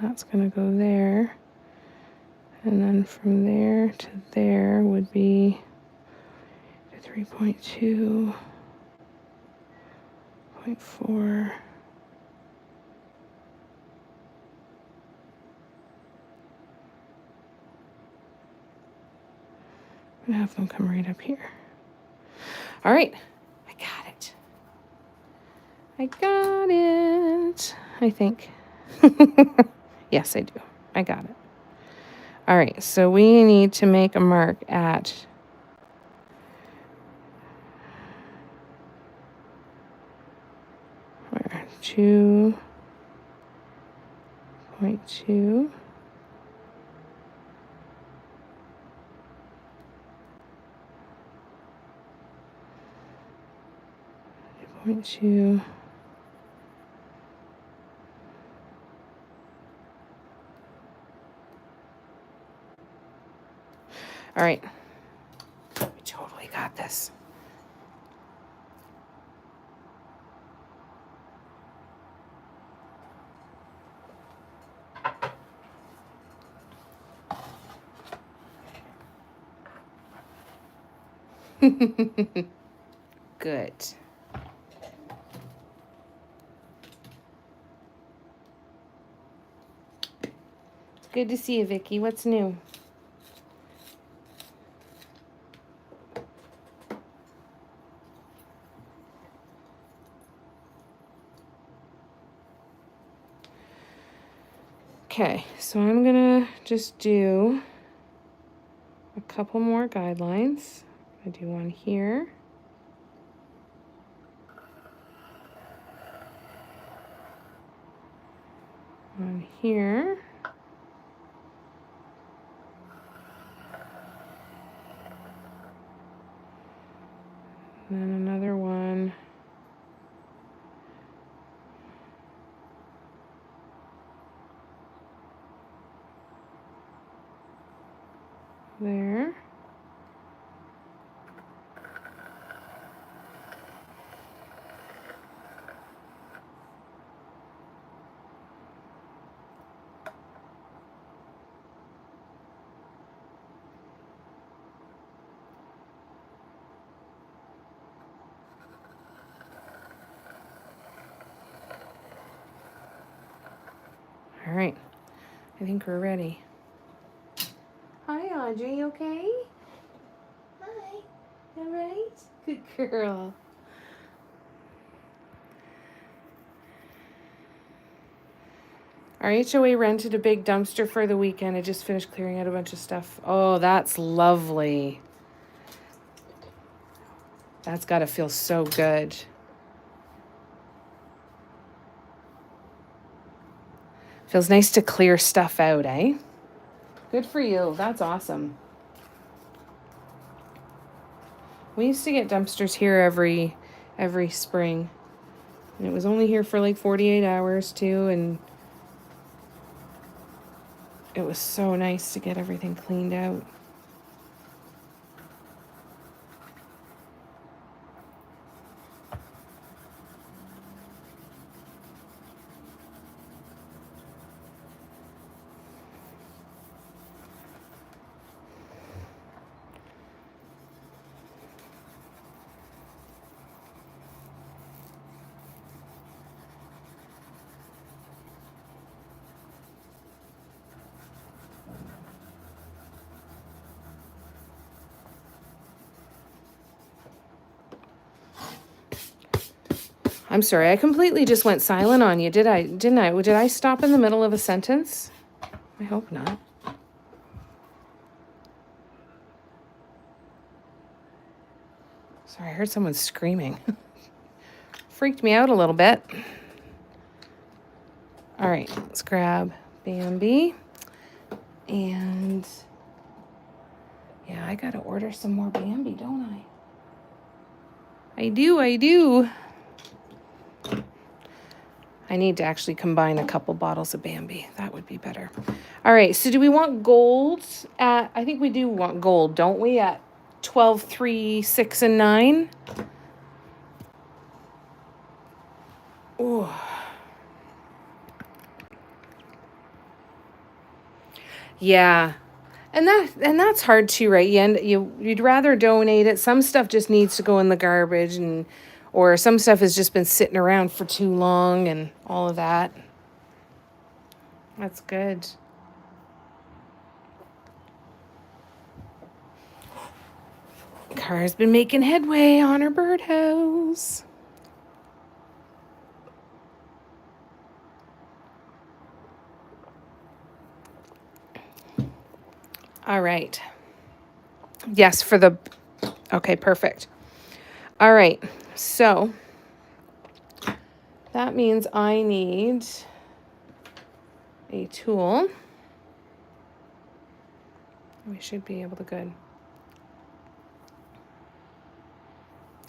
That's going to go there. And then from there to there would be 3.2, 0.4. I'm going to have them come right up here. All right. I got it. I got it. I think. Yes, I do. I got it. All right. So we need to make a mark at 2.2. 2.2. All right. We totally got this. Good. Good to see you, Vicky. What's new? Okay, so I'm gonna just do a couple more guidelines. I do one here. One here. And then another one there. All right, I think we're ready. Hi, Audrey, you okay? Hi. All right? Good girl. Our HOA rented a big dumpster for the weekend. I just finished clearing out a bunch of stuff. Oh, that's lovely. That's got to feel so good. Feels nice to clear stuff out, eh? Good for you. That's awesome. We used to get dumpsters here every spring. And it was only here for like 48 hours too, and It was so nice to get everything cleaned out. I'm sorry, I completely just went silent on you, did I? Didn't I? Did I stop in the middle of a sentence? I hope not. Sorry, I heard someone screaming. Freaked me out a little bit. All right, let's grab Bambi. And yeah, I gotta order some more Bambi, don't I? I do. I need to actually combine a couple bottles of Bambi. That would be better. All right, so do we want gold at, I think we do want gold, don't we, at 12, 3, 6, and 9? Ooh. Yeah. And that's hard too, right? You'd rather donate it. Some stuff just needs to go in the garbage, or some stuff has just been sitting around for too long and all of that. That's good. Cara's been making headway on her birdhouse. All right. Yes, okay, perfect. All right, so that means I need a tool. We should be able to good.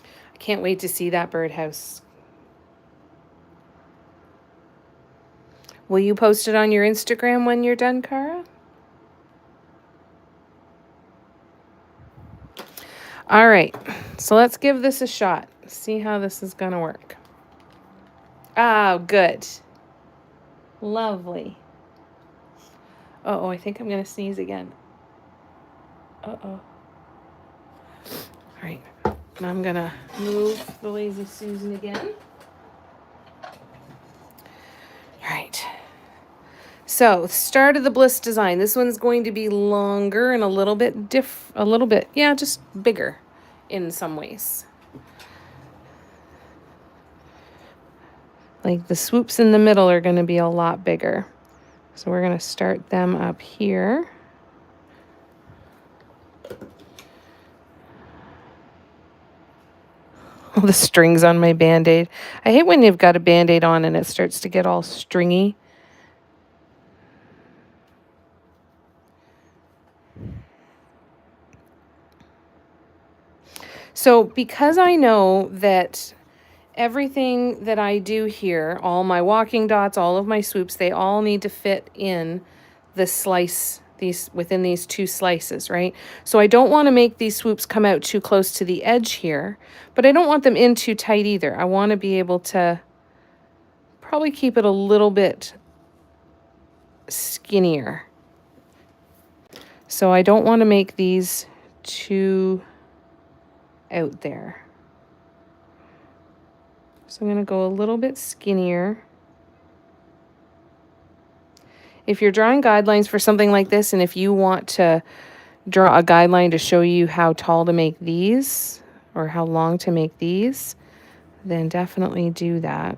I can't wait to see that birdhouse. Will you post it on your Instagram when you're done, Cara? All right, so let's give this a shot. See how this is gonna work. Oh, good. Lovely. Uh-oh, I think I'm gonna sneeze again. Uh-oh. All right, and I'm gonna move the Lazy Susan again. All right. So, start of the Bliss design. This one's going to be longer and a little bit, just bigger in some ways. Like the swoops in the middle are going to be a lot bigger. So we're going to start them up here. All the strings on my Band-Aid. I hate when you've got a Band-Aid on and it starts to get all stringy. So because I know that everything that I do here, all my walking dots, all of my swoops, they all need to fit in the slice, within these two slices, right? So I don't want to make these swoops come out too close to the edge here, but I don't want them in too tight either. I want to be able to probably keep it a little bit skinnier. So I don't want to make these too out there. So I'm going to go a little bit skinnier. If you're drawing guidelines for something like this, and if you want to draw a guideline to show you how tall to make these, or how long to make these, then definitely do that.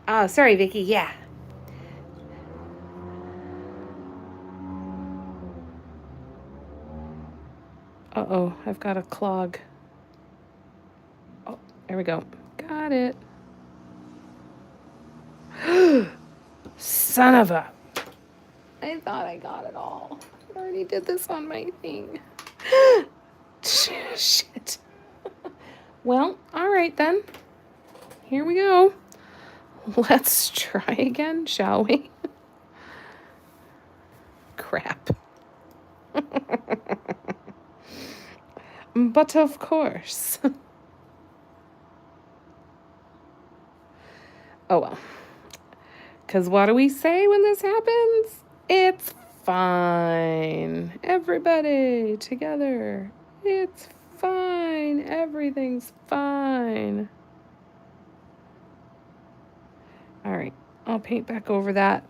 Oh, sorry, Vicky. Yeah. Uh-oh, I've got a clog. Oh, there we go. Got it. Son of a... I thought I got it all. I already did this on my thing. Shit. Well, all right then. Here we go. Let's try again, shall we? Crap. But of course. Oh well. Because what do we say when this happens? It's fine. Everybody together. It's fine. Everything's fine. All right. I'll paint back over that.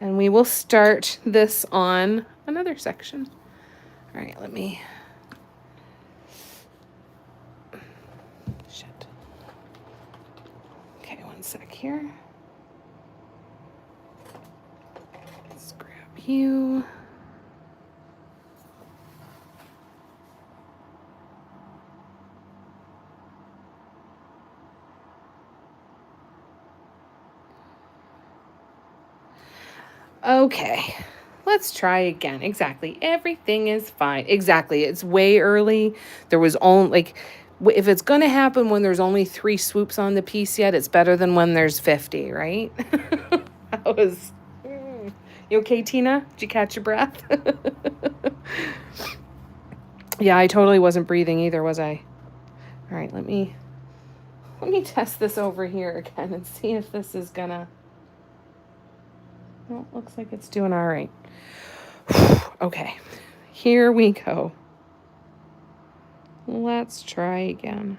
And we will start this on another section. All right, let me... Shit. Okay, one sec here. Let's grab you. Okay, let's try again. Exactly. Everything is fine. Exactly. It's way early. There was only, like, if it's going to happen when there's only 3 swoops on the piece yet, it's better than when there's 50, right? That was... You okay, Tina? Did you catch your breath? Yeah, I totally wasn't breathing either, was I? All right, let me test this over here again and see if this is gonna... Well, looks like it's doing all right. Okay, here we go. Let's try again.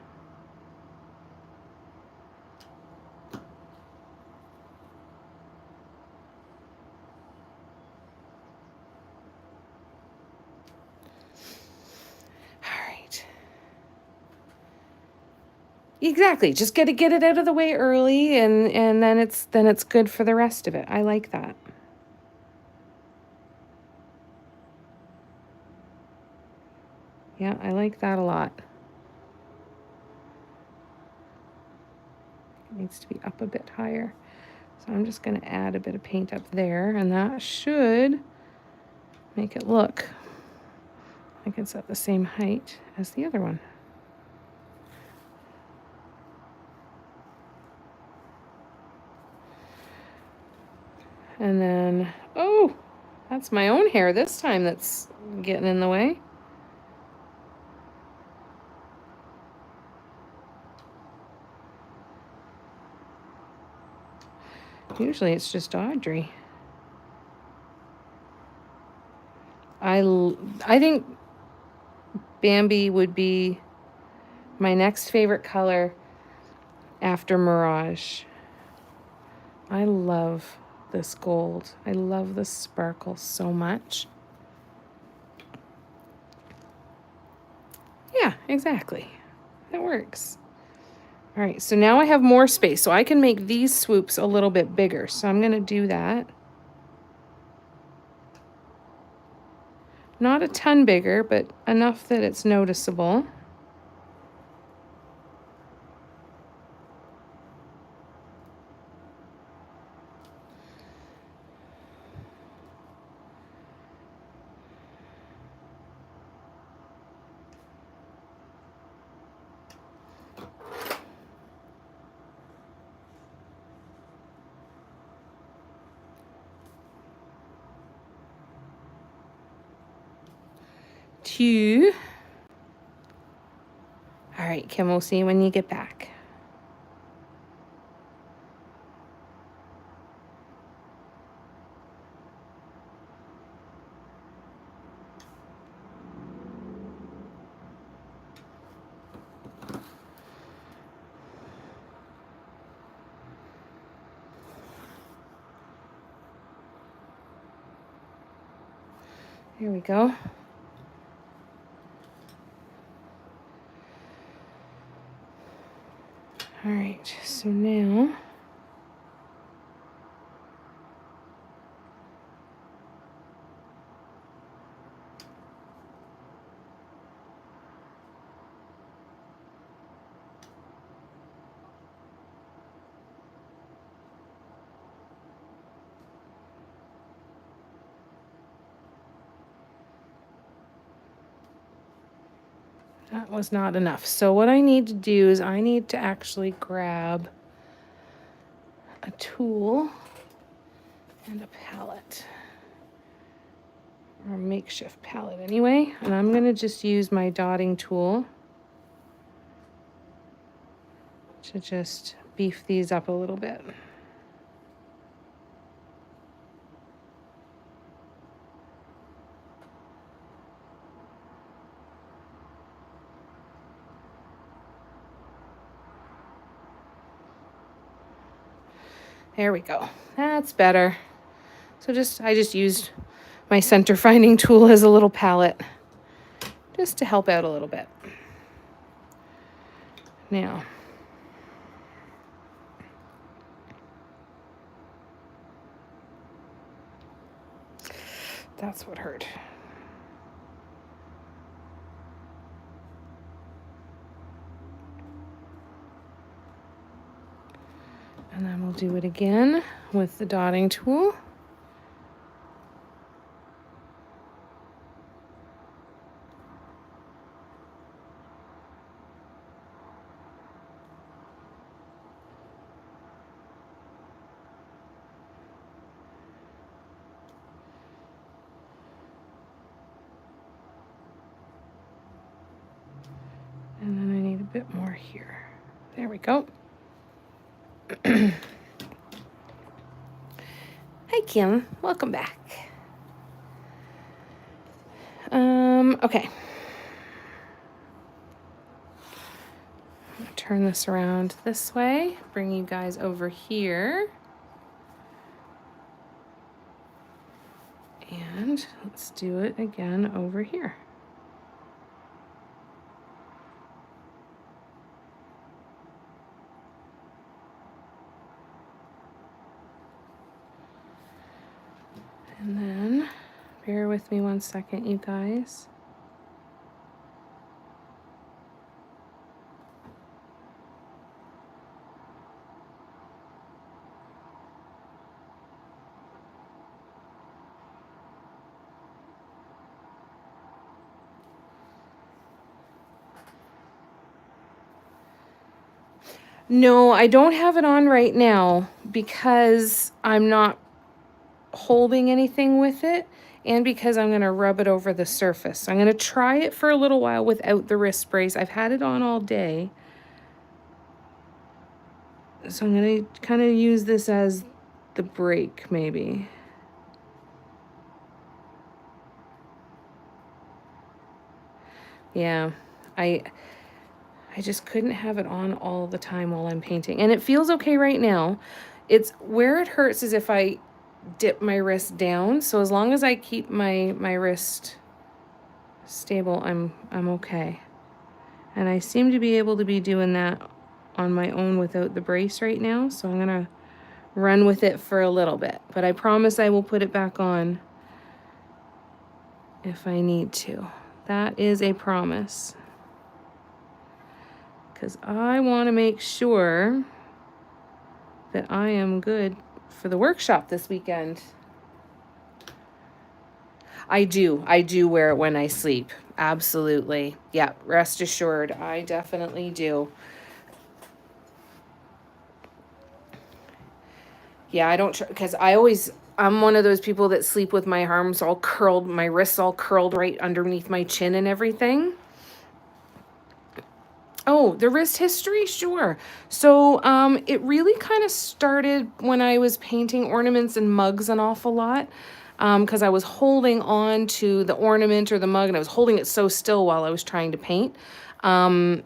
All right. Exactly. Just get it out of the way early, and then it's good for the rest of it. I like that. Yeah, I like that a lot. It needs to be up a bit higher. So I'm just going to add a bit of paint up there, and that should make it look like it's at the same height as the other one. And then, oh, that's my own hair this time that's getting in the way. Usually it's just Audrey. I think Bambi would be my next favorite color after Mirage. I love this gold. I love the sparkle so much. Yeah, exactly. That works. All right, so now I have more space, so I can make these swoops a little bit bigger. So I'm going to do that. Not a ton bigger, but enough that it's noticeable. Two. All right, Kim, we'll see you when you get back. Here we go. All right, so now That was not enough. So what I need to do is I need to actually grab a tool and a palette, or a makeshift palette anyway. And I'm going to just use my dotting tool to just beef these up a little bit. There we go. That's better. So I just used my center finding tool as a little palette just to help out a little bit. Now, that's what hurt. And then we'll do it again with the dotting tool. And then I need a bit more here. There we go. Hi, Kim. Welcome back. Okay. I'm gonna turn this around this way, bring you guys over here. And let's do it again over here. And then, bear with me 1 second, you guys. No, I don't have it on right now because I'm not holding anything with it, and because I'm going to rub it over the surface. So I'm going to try it for a little while without the wrist brace. I've had it on all day. So I'm going to kind of use this as the break, maybe. Yeah, I just couldn't have it on all the time while I'm painting. And it feels okay right now. It's where it hurts is if I dip my wrist down. So as long as I keep my wrist stable, I'm okay. And I seem to be able to be doing that on my own without the brace right now. So I'm going to run with it for a little bit. But I promise I will put it back on if I need to. That is a promise. Because I want to make sure that I am good for the workshop this weekend. I do wear it when I sleep. Absolutely. Yeah, rest assured, I definitely do. Yeah, I don't, because I'm one of those people that sleep with my arms all curled, my wrists all curled right underneath my chin and everything. Oh, the wrist history? Sure. So it really kind of started when I was painting ornaments and mugs an awful lot, because I was holding on to the ornament or the mug and I was holding it so still while I was trying to paint. And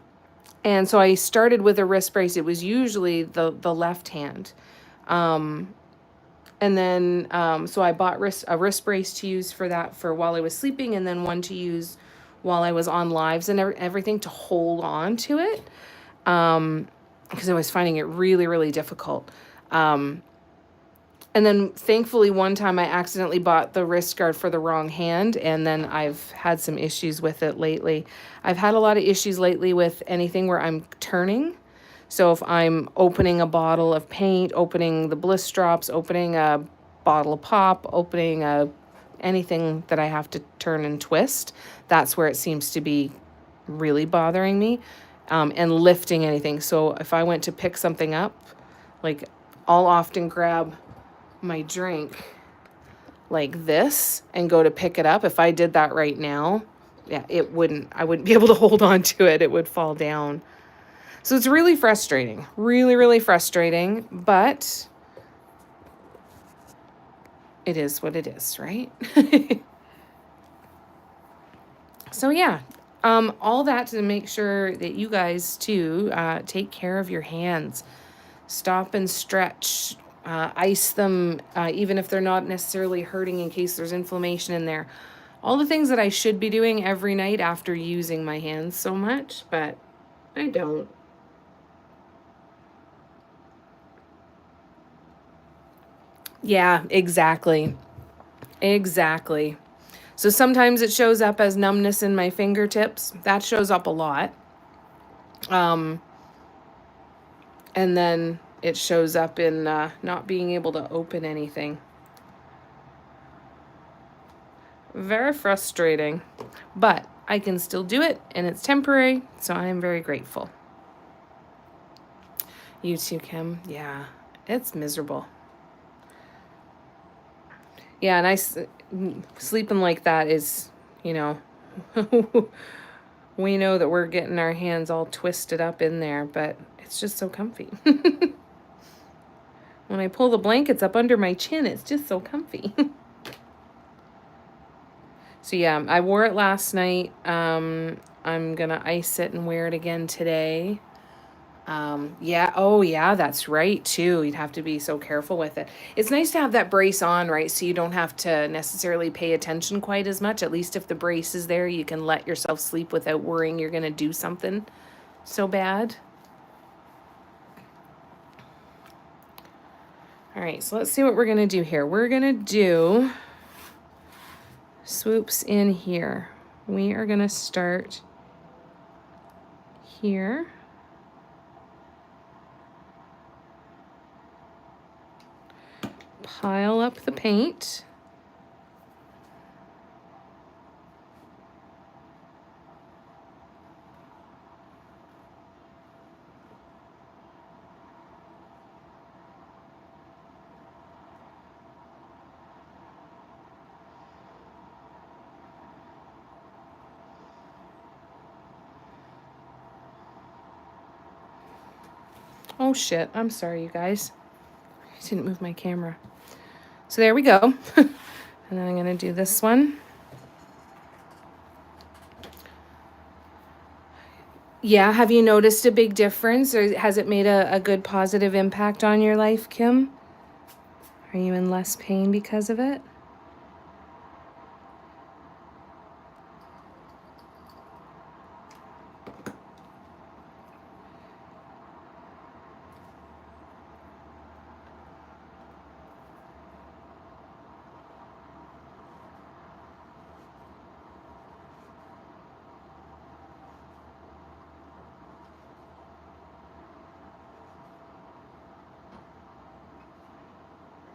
so I started with a wrist brace. It was usually the left hand. And then so I bought a wrist brace to use for that for while I was sleeping, and then one to use while I was on lives and everything to hold on to it, because I was finding it really, really difficult. And then thankfully one time I accidentally bought the wrist guard for the wrong hand, and then I've had some issues with it lately. I've had a lot of issues lately with anything where I'm turning. So if I'm opening a bottle of paint, opening the bliss drops, opening a bottle of pop, opening anything that I have to turn and twist, that's where it seems to be really bothering me, and lifting anything. So if I went to pick something up, like I'll often grab my drink like this and go to pick it up. If I did that right now, yeah, I wouldn't be able to hold on to it. It would fall down. So it's really frustrating, really, really frustrating, but it is what it is, right? So yeah, all that to make sure that you guys too take care of your hands. Stop and stretch, ice them, even if they're not necessarily hurting in case there's inflammation in there. All the things that I should be doing every night after using my hands so much, but I don't. Yeah, exactly. Exactly. So sometimes it shows up as numbness in my fingertips. That shows up a lot. And then it shows up in not being able to open anything. Very frustrating. But I can still do it, and it's temporary, so I am very grateful. You too, Kim. Yeah, it's miserable. Yeah, and sleeping like that is, you know, we know that we're getting our hands all twisted up in there, but it's just so comfy. When I pull the blankets up under my chin, it's just so comfy. So yeah, I wore it last night. I'm gonna ice it and wear it again today. Yeah, oh yeah, that's right too. You'd have to be so careful with it. It's nice to have that brace on, right? So you don't have to necessarily pay attention quite as much. At least if the brace is there, you can let yourself sleep without worrying you're gonna do something so bad. All right, so let's see what we're gonna do here. We're gonna do swoops in here. We are gonna start here. Pile up the paint. Oh shit, I'm sorry you guys. I didn't move my camera. So there we go. And then I'm gonna do this one. Yeah, have you noticed a big difference, or has it made a good positive impact on your life, Kim? Are you in less pain because of it?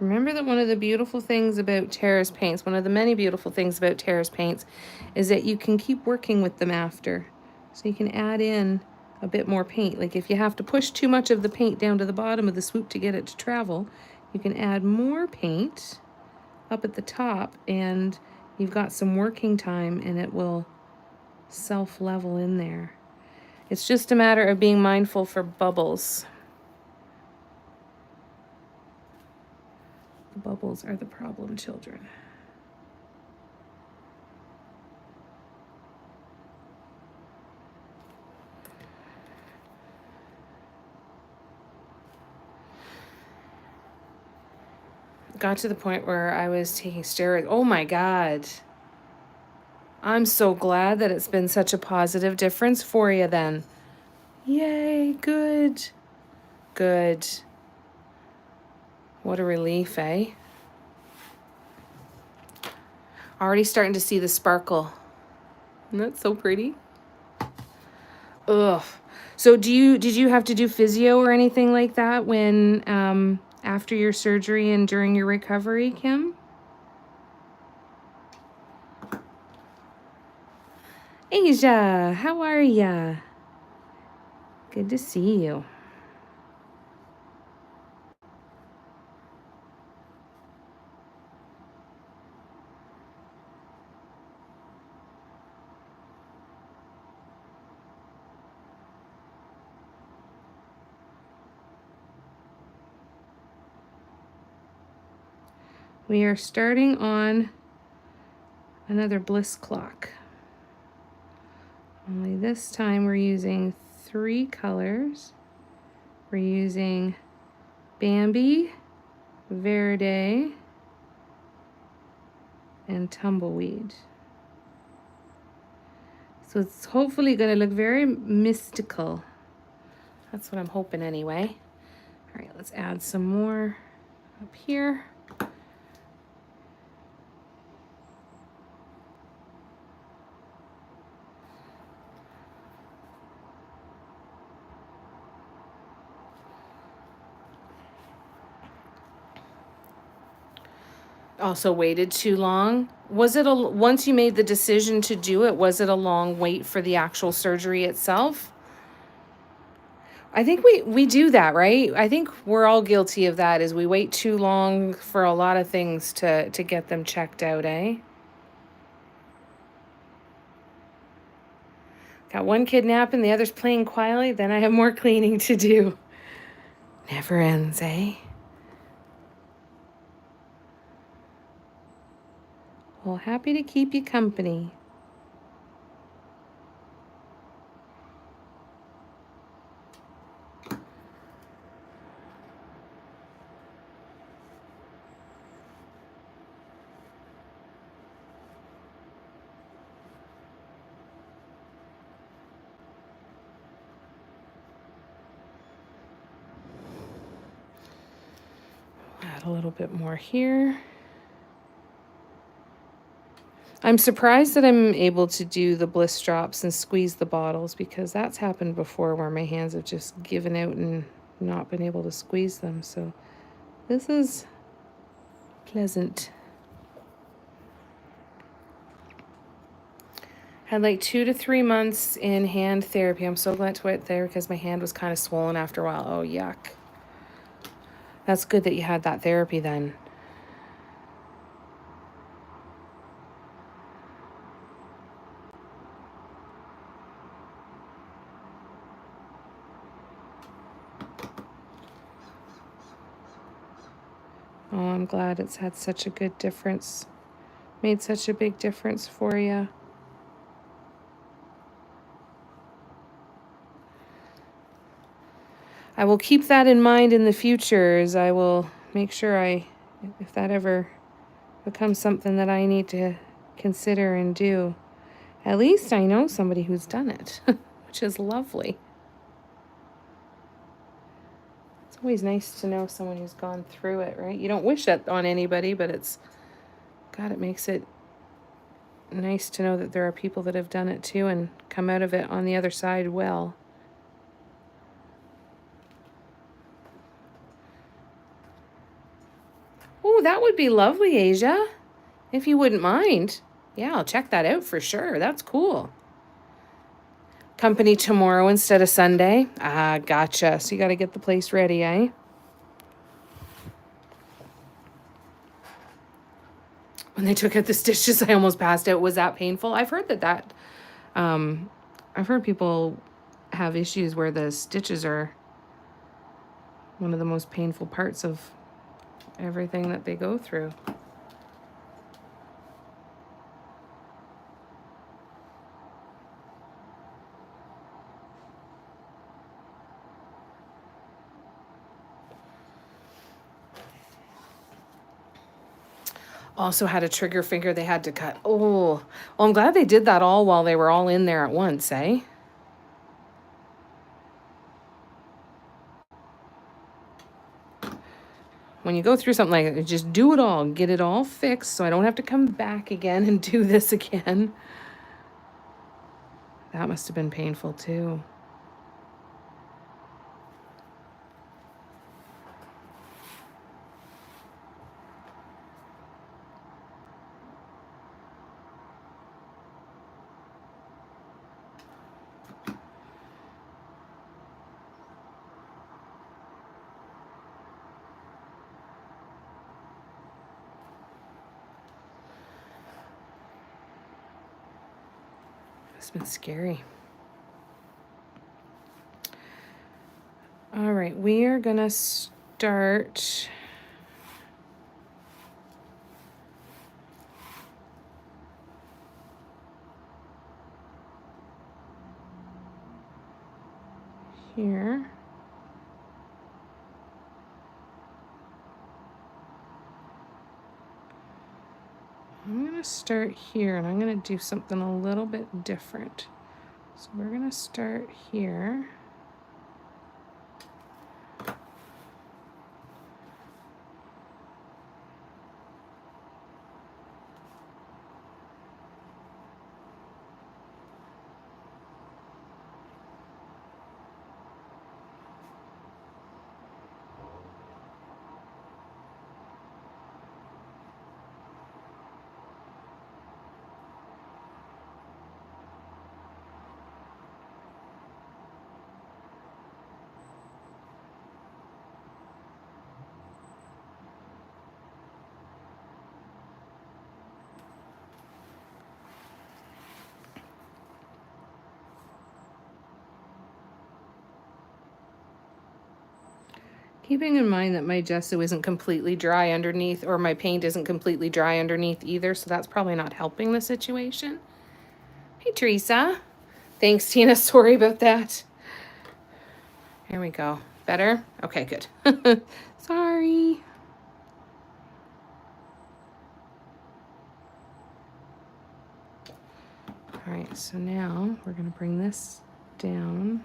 Remember that one of the beautiful things about Terrace paints, one of the many beautiful things about Terrace paints, is that you can keep working with them after. So you can add in a bit more paint. Like if you have to push too much of the paint down to the bottom of the swoop to get it to travel, you can add more paint up at the top and you've got some working time and it will self-level in there. It's just a matter of being mindful for bubbles. The bubbles are the problem children. Got to the point where I was taking steroids. Oh my God. I'm so glad that it's been such a positive difference for you then. Yay, good. Good. What a relief, eh? Already starting to see the sparkle. Isn't that so pretty? Ugh. So did you have to do physio or anything like that when after your surgery and during your recovery, Kim? Asia, how are ya? Good to see you. We are starting on another bliss clock. Only this time we're using 3 colors. We're using Bambi, Verde, and Tumbleweed. So it's hopefully going to look very mystical. That's what I'm hoping anyway. All right, let's add some more up here. Also waited too long. Was it once you made the decision to do it, was it a long wait for the actual surgery itself? I think we do that, right? I think we're all guilty of that, is we wait too long for a lot of things to get them checked out, eh? Got one kid napping, the other's playing quietly, then I have more cleaning to do. Never ends, eh? Well, happy to keep you company. Add a little bit more here. I'm surprised that I'm able to do the bliss drops and squeeze the bottles, because that's happened before where my hands have just given out and not been able to squeeze them. So this is pleasant. Had like 2 to 3 months in hand therapy. I'm so glad to went there because my hand was kind of swollen after a while. Oh, yuck. That's good that you had that therapy then. Oh, I'm glad it's had such a good difference. Made such a big difference for you. I will keep that in mind in the future, as I will make sure if that ever becomes something that I need to consider and do, at least I know somebody who's done it, which is lovely. It's always nice to know someone who's gone through it, right? You don't wish that on anybody, but God, it makes it nice to know that there are people that have done it too and come out of it on the other side well. Oh, that would be lovely, Asia, if you wouldn't mind. Yeah, I'll check that out for sure. That's cool. Company tomorrow instead of Sunday. Ah, gotcha. So you got to get the place ready, eh? When they took out the stitches, I almost passed out. Was that painful? I've heard I've heard people have issues where the stitches are one of the most painful parts of everything that they go through. Also had a trigger finger they had to cut. Oh, well, I'm glad they did that all while they were all in there at once, eh? When you go through something like that, just do it all. Get it all fixed so I don't have to come back again and do this again. That must have been painful too. It's been scary. All right, we are gonna start here. I'm gonna start here and I'm gonna do something a little bit different. So we're gonna start here. Keeping in mind that my gesso isn't completely dry underneath, or my paint isn't completely dry underneath either, so that's probably not helping the situation. Hey, Teresa. Thanks, Tina. Sorry about that. Here we go. Better? Okay, good. Sorry. All right, so now we're going to bring this down.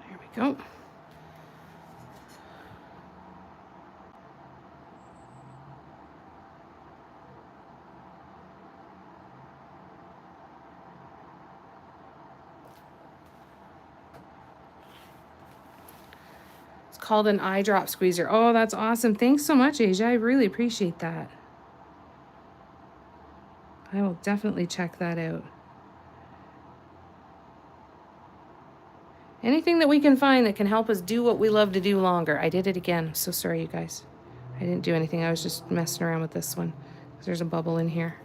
There we go. It's called an eye drop squeezer. Oh, that's awesome. Thanks so much, Asia. I really appreciate that. I will definitely check that out. Anything that we can find that can help us do what we love to do longer. I did it again. I'm so sorry, you guys. I didn't do anything. I was just messing around with this one because there's a bubble in here.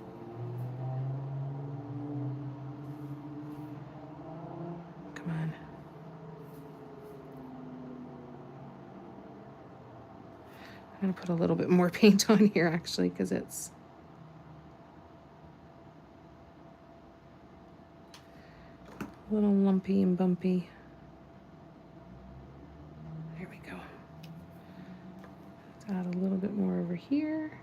Come on. I'm going to put a little bit more paint on here, actually, because it's a little lumpy and bumpy. There we go. Let's add a little bit more over here.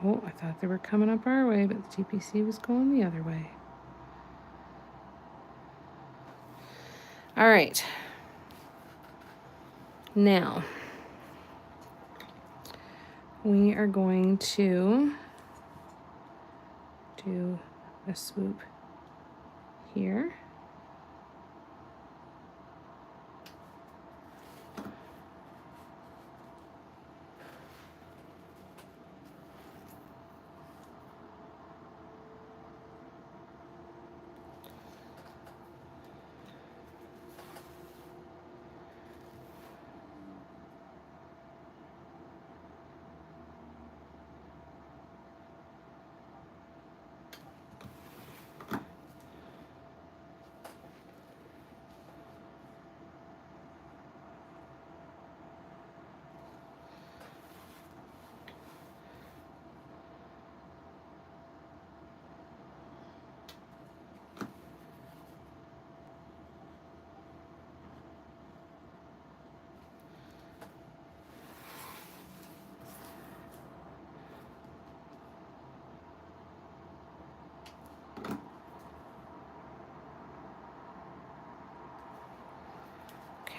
Oh, I thought they were coming up our way, but the TPC was going the other way. All right. Now, we are going to do a swoop here.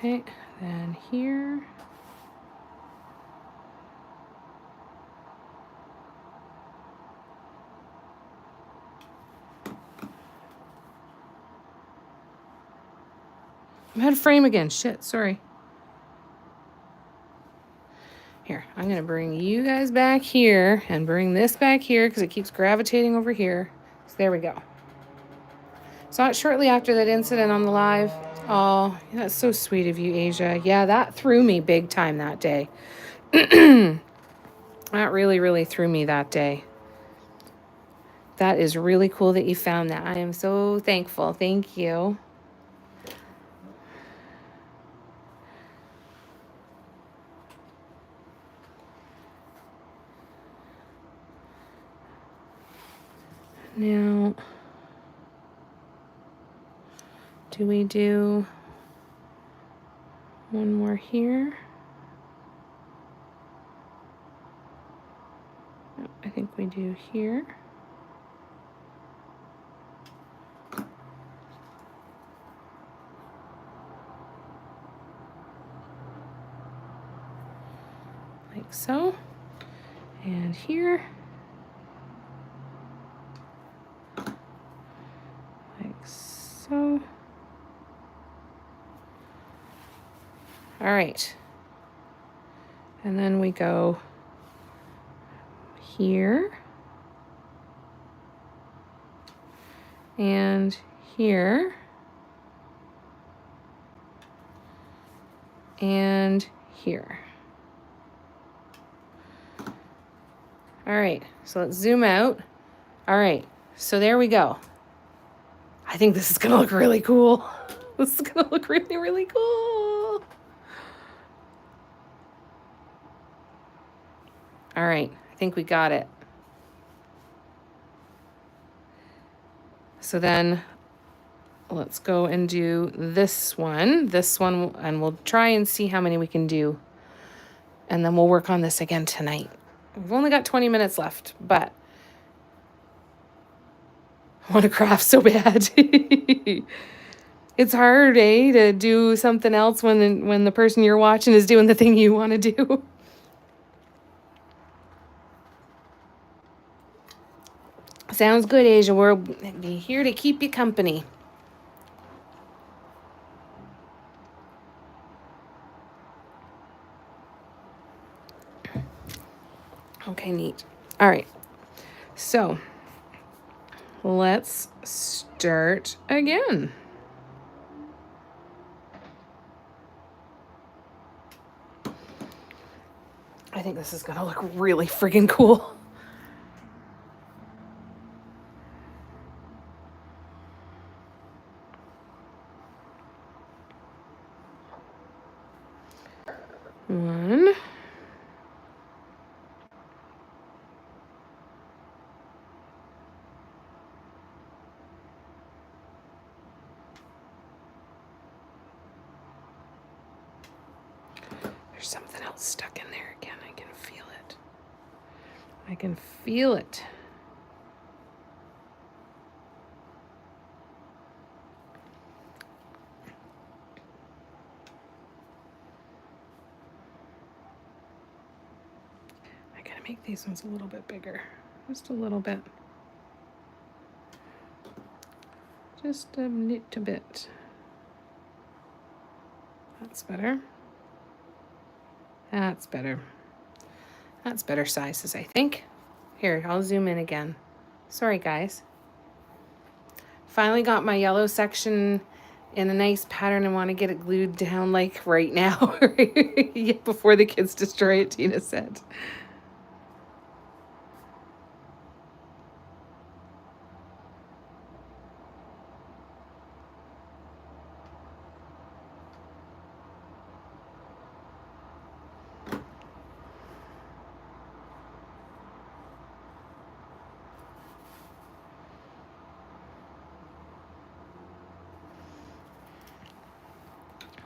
Okay, then here. I'm out of frame again. Shit, sorry. Here, I'm going to bring you guys back here and bring this back here because it keeps gravitating over here. So there we go. Saw it shortly after that incident on the live. Oh, that's so sweet of you, Asia. Yeah, that threw me big time that day. That really, really threw me that day. That is really cool that you found that. I am so thankful. Thank you. Now, do we do one more here? No, I think we do here. Like so. And here. Like so. All right. And then we go here. And here. And here. All right, so let's zoom out. All right, so there we go. I think this is gonna look really cool. This is gonna look really, really cool. All right, I think we got it. So then let's go and do this one, and we'll try and see how many we can do. And then we'll work on this again tonight. We've only got 20 minutes left, but I want to craft so bad. It's hard, to do something else when the person you're watching is doing the thing you want to do. Sounds good, Asia. We'll be here to keep you company. Okay, neat. All right. So let's start again. I think this is going to look really friggin' cool. One. There's something else stuck in there again. I can feel it. I can feel it. I gotta make these ones a little bit bigger. Just a little bit. Just a little bit. That's better. That's better. That's better sizes, I think. Here, I'll zoom in again. Sorry, guys. Finally got my yellow section in a nice pattern and want to get it glued down like right now. Before the kids destroy it, Tina said.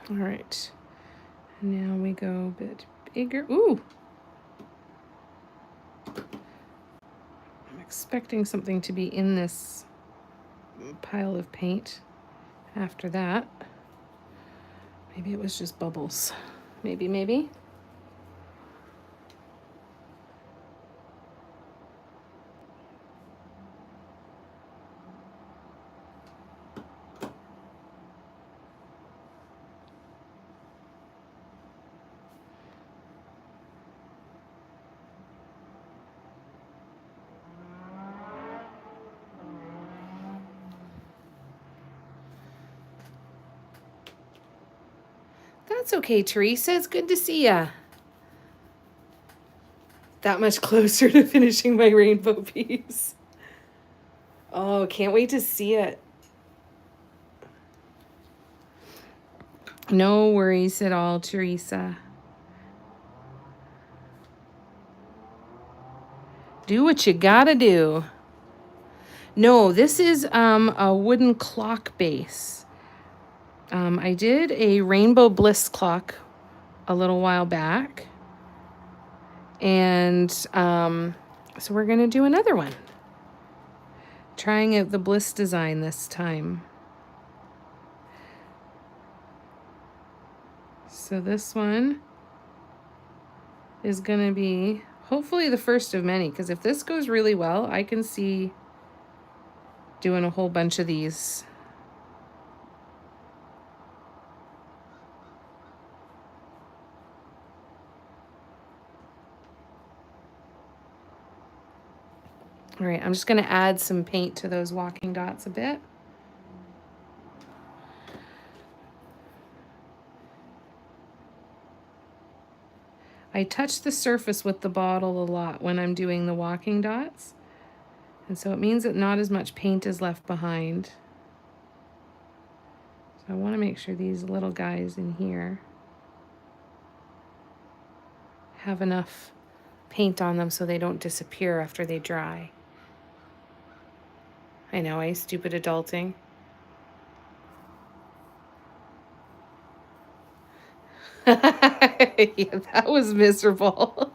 All right, now we go a bit bigger. Ooh! I'm expecting something to be in this pile of paint after that. Maybe it was just bubbles. Maybe. That's okay, Teresa. It's good to see ya. That much closer to finishing my rainbow piece. Oh, can't wait to see it. No worries at all, Teresa. Do what you gotta do. No, this is a wooden clock base. I did a rainbow bliss clock a little while back. And so we're going to do another one. Trying out the bliss design this time. So this one is going to be hopefully the first of many, because if this goes really well, I can see doing a whole bunch of these. All right, I'm just going to add some paint to those walking dots a bit. I touch the surface with the bottle a lot when I'm doing the walking dots. And so it means that not as much paint is left behind. So I want to make sure these little guys in here have enough paint on them so they don't disappear after they dry. I know, stupid adulting. Yeah, that was miserable.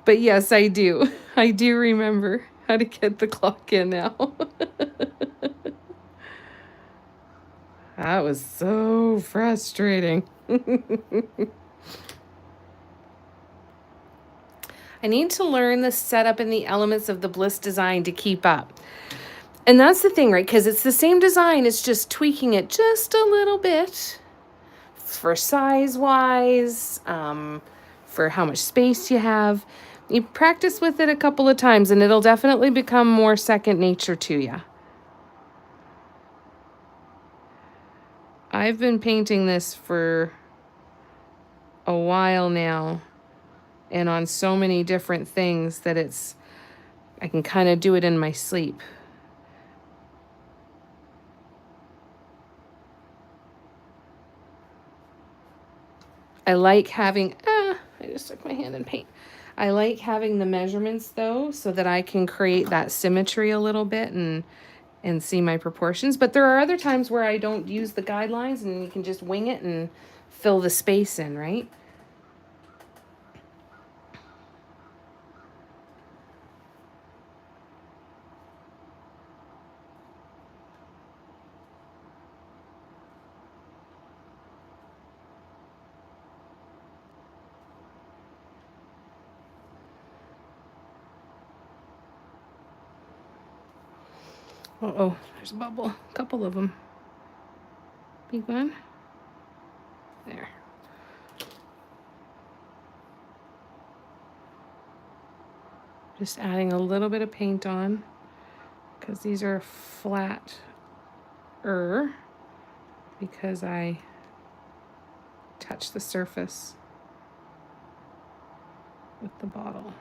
But yes, I do. I do remember how to get the clock in now. That was so frustrating. I need to learn the setup and the elements of the bliss design to keep up. And that's the thing, right? Because it's the same design, it's just tweaking it just a little bit for size-wise, for how much space you have. You practice with it a couple of times and it'll definitely become more second nature to you. I've been painting this for a while now and on so many different things that I can kind of do it in my sleep. I like having, I just stuck my hand in paint. I like having the measurements though, so that I can create that symmetry a little bit and see my proportions. But there are other times where I don't use the guidelines and you can just wing it and fill the space in, right? Uh-oh, there's a bubble. A couple of them. Big one. There. Just adding a little bit of paint on because these are flatter because I touch the surface with the bottle.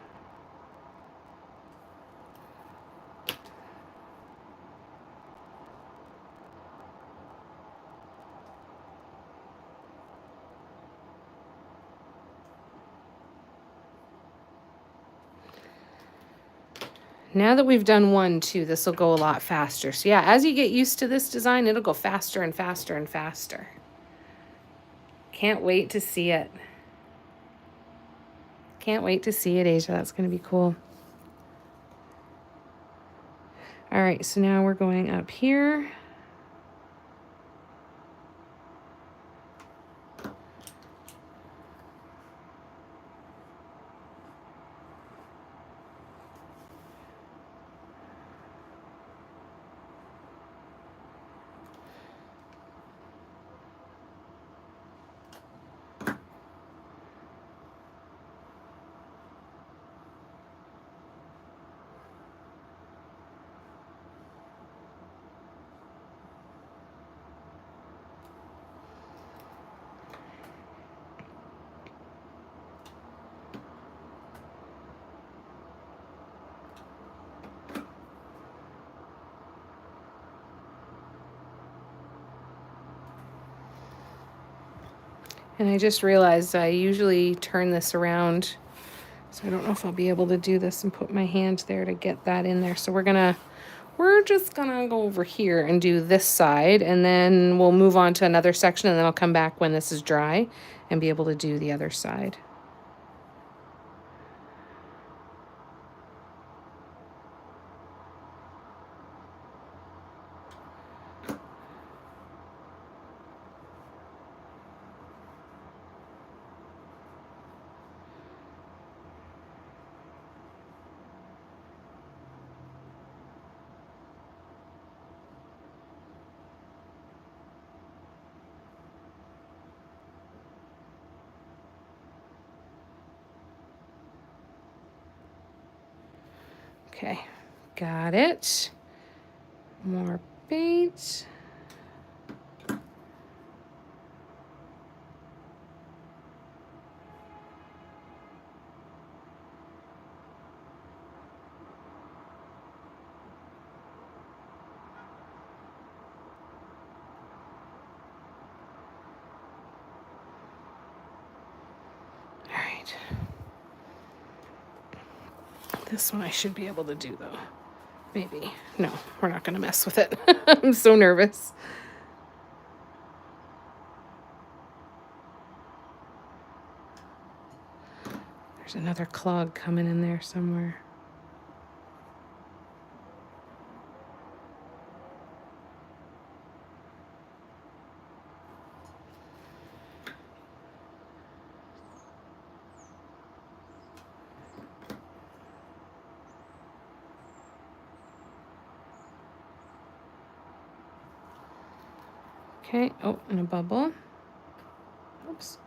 Now that we've done 1, 2, this will go a lot faster. So yeah, as you get used to this design, it'll go faster and faster and faster. Can't wait to see it. Can't wait to see it, Asia. That's going to be cool. All right, so now we're going up here. And I just realized I usually turn this around, so I don't know if I'll be able to do this and put my hand there to get that in there. So we're just gonna go over here and do this side, and then we'll move on to another section, and then I'll come back when this is dry and be able to do the other side. Okay, got it. More bait. All right. This one I should be able to do though. Maybe. No, we're not gonna mess with it. I'm so nervous. There's another clog coming in there somewhere. Okay, oh, and a bubble. Oops.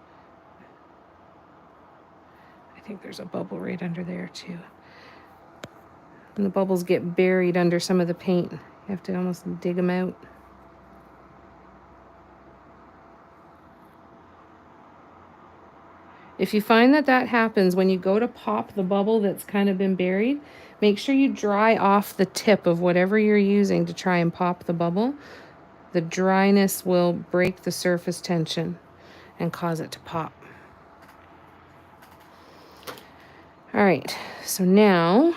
I think there's a bubble right under there too. And the bubbles get buried under some of the paint. You have to almost dig them out. If you find that that happens when you go to pop the bubble that's kind of been buried, make sure you dry off the tip of whatever you're using to try and pop the bubble. The dryness will break the surface tension and cause it to pop. All right, so now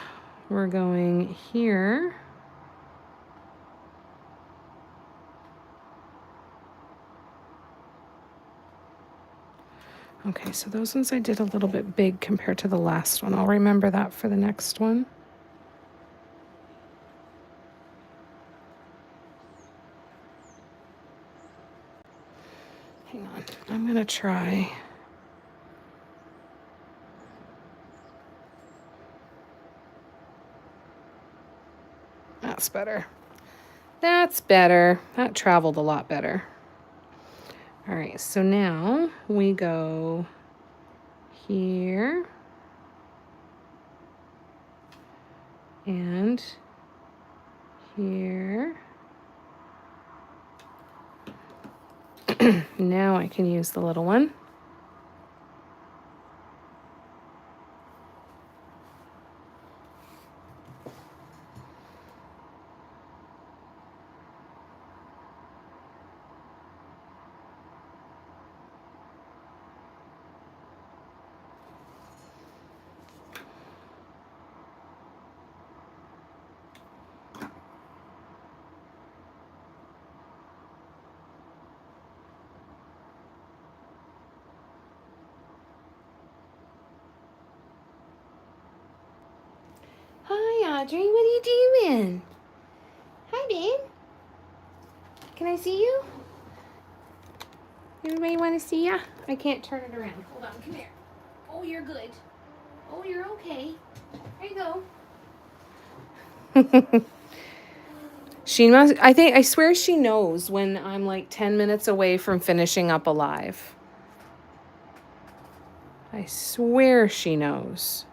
we're going here. Okay, so those ones I did a little bit big compared to the last one. I'll remember that for the next one. Hang on, I'm gonna try. That's better. That's better. That traveled a lot better. All right, so now we go here and here. Now I can use the little one. Hi, Audrey. What are you doing? Hi, babe. Can I see you? Everybody want to see ya? I can't turn it around. Hold on. Come here. Oh, you're good. Oh, you're okay. There you go. She must, I swear she knows when I'm like 10 minutes away from finishing up a live. I swear she knows.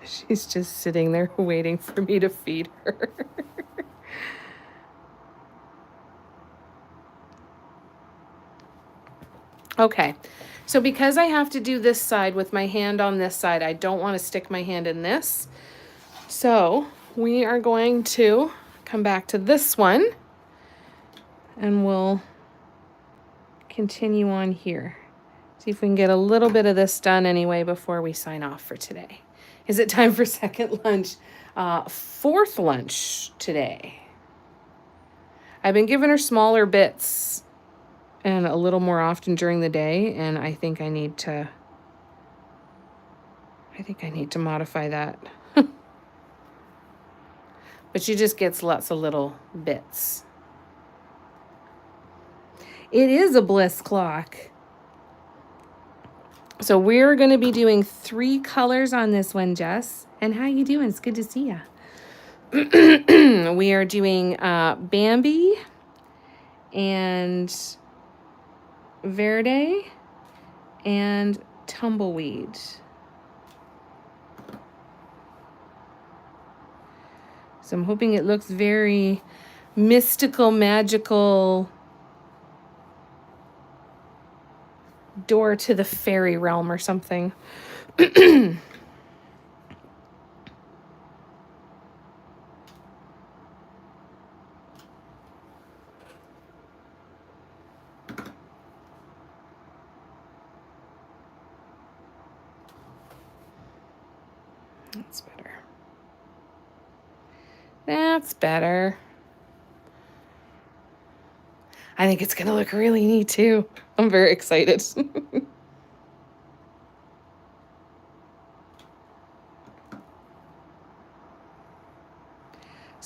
She's just sitting there waiting for me to feed her. Okay, so because I have to do this side with my hand on this side, I don't want to stick my hand in this. So we are going to come back to this one. and we'll continue on here. See if we can get a little bit of this done anyway before we sign off for today. Is it time for second lunch? Fourth lunch today. I've been giving her smaller bits and a little more often during the day, and I think I need to modify that. But she just gets lots of little bits. It is a bliss clock. So we're going to be doing 3 colors on this one, Jess. And how you doing? It's good to see ya. We are doing Bambi and Verde and Tumbleweed. So I'm hoping it looks very mystical, magical, door to the fairy realm or something. That's better. That's better. I think it's going to look really neat too. I'm very excited. So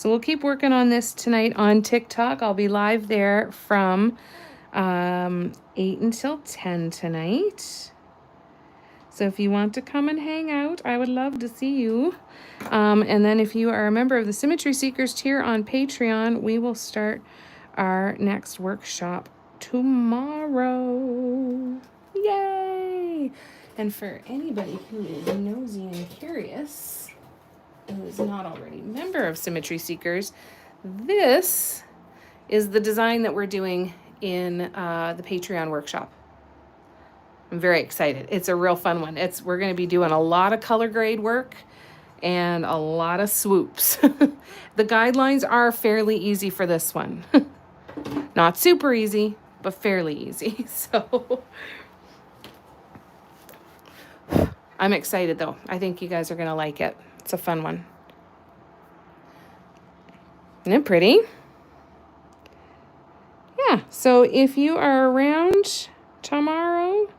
we'll keep working on this tonight on TikTok. I'll be live there from 8 until 10 tonight. So if you want to come and hang out, I would love to see you. And then if you are a member of the Symmetry Seekers tier on Patreon, we will start our next workshop tomorrow. Yay! And for anybody who is nosy and curious, who is not already a member of Symmetry Seekers, this is the design that we're doing in the Patreon workshop. I'm very excited. It's a real fun one. We're going to be doing a lot of color grade work and a lot of swoops. The guidelines are fairly easy for this one. Not super easy, but fairly easy. So I'm excited though. I think you guys are going to like it. It's a fun one. Isn't it pretty? Yeah, so if you are around tomorrow,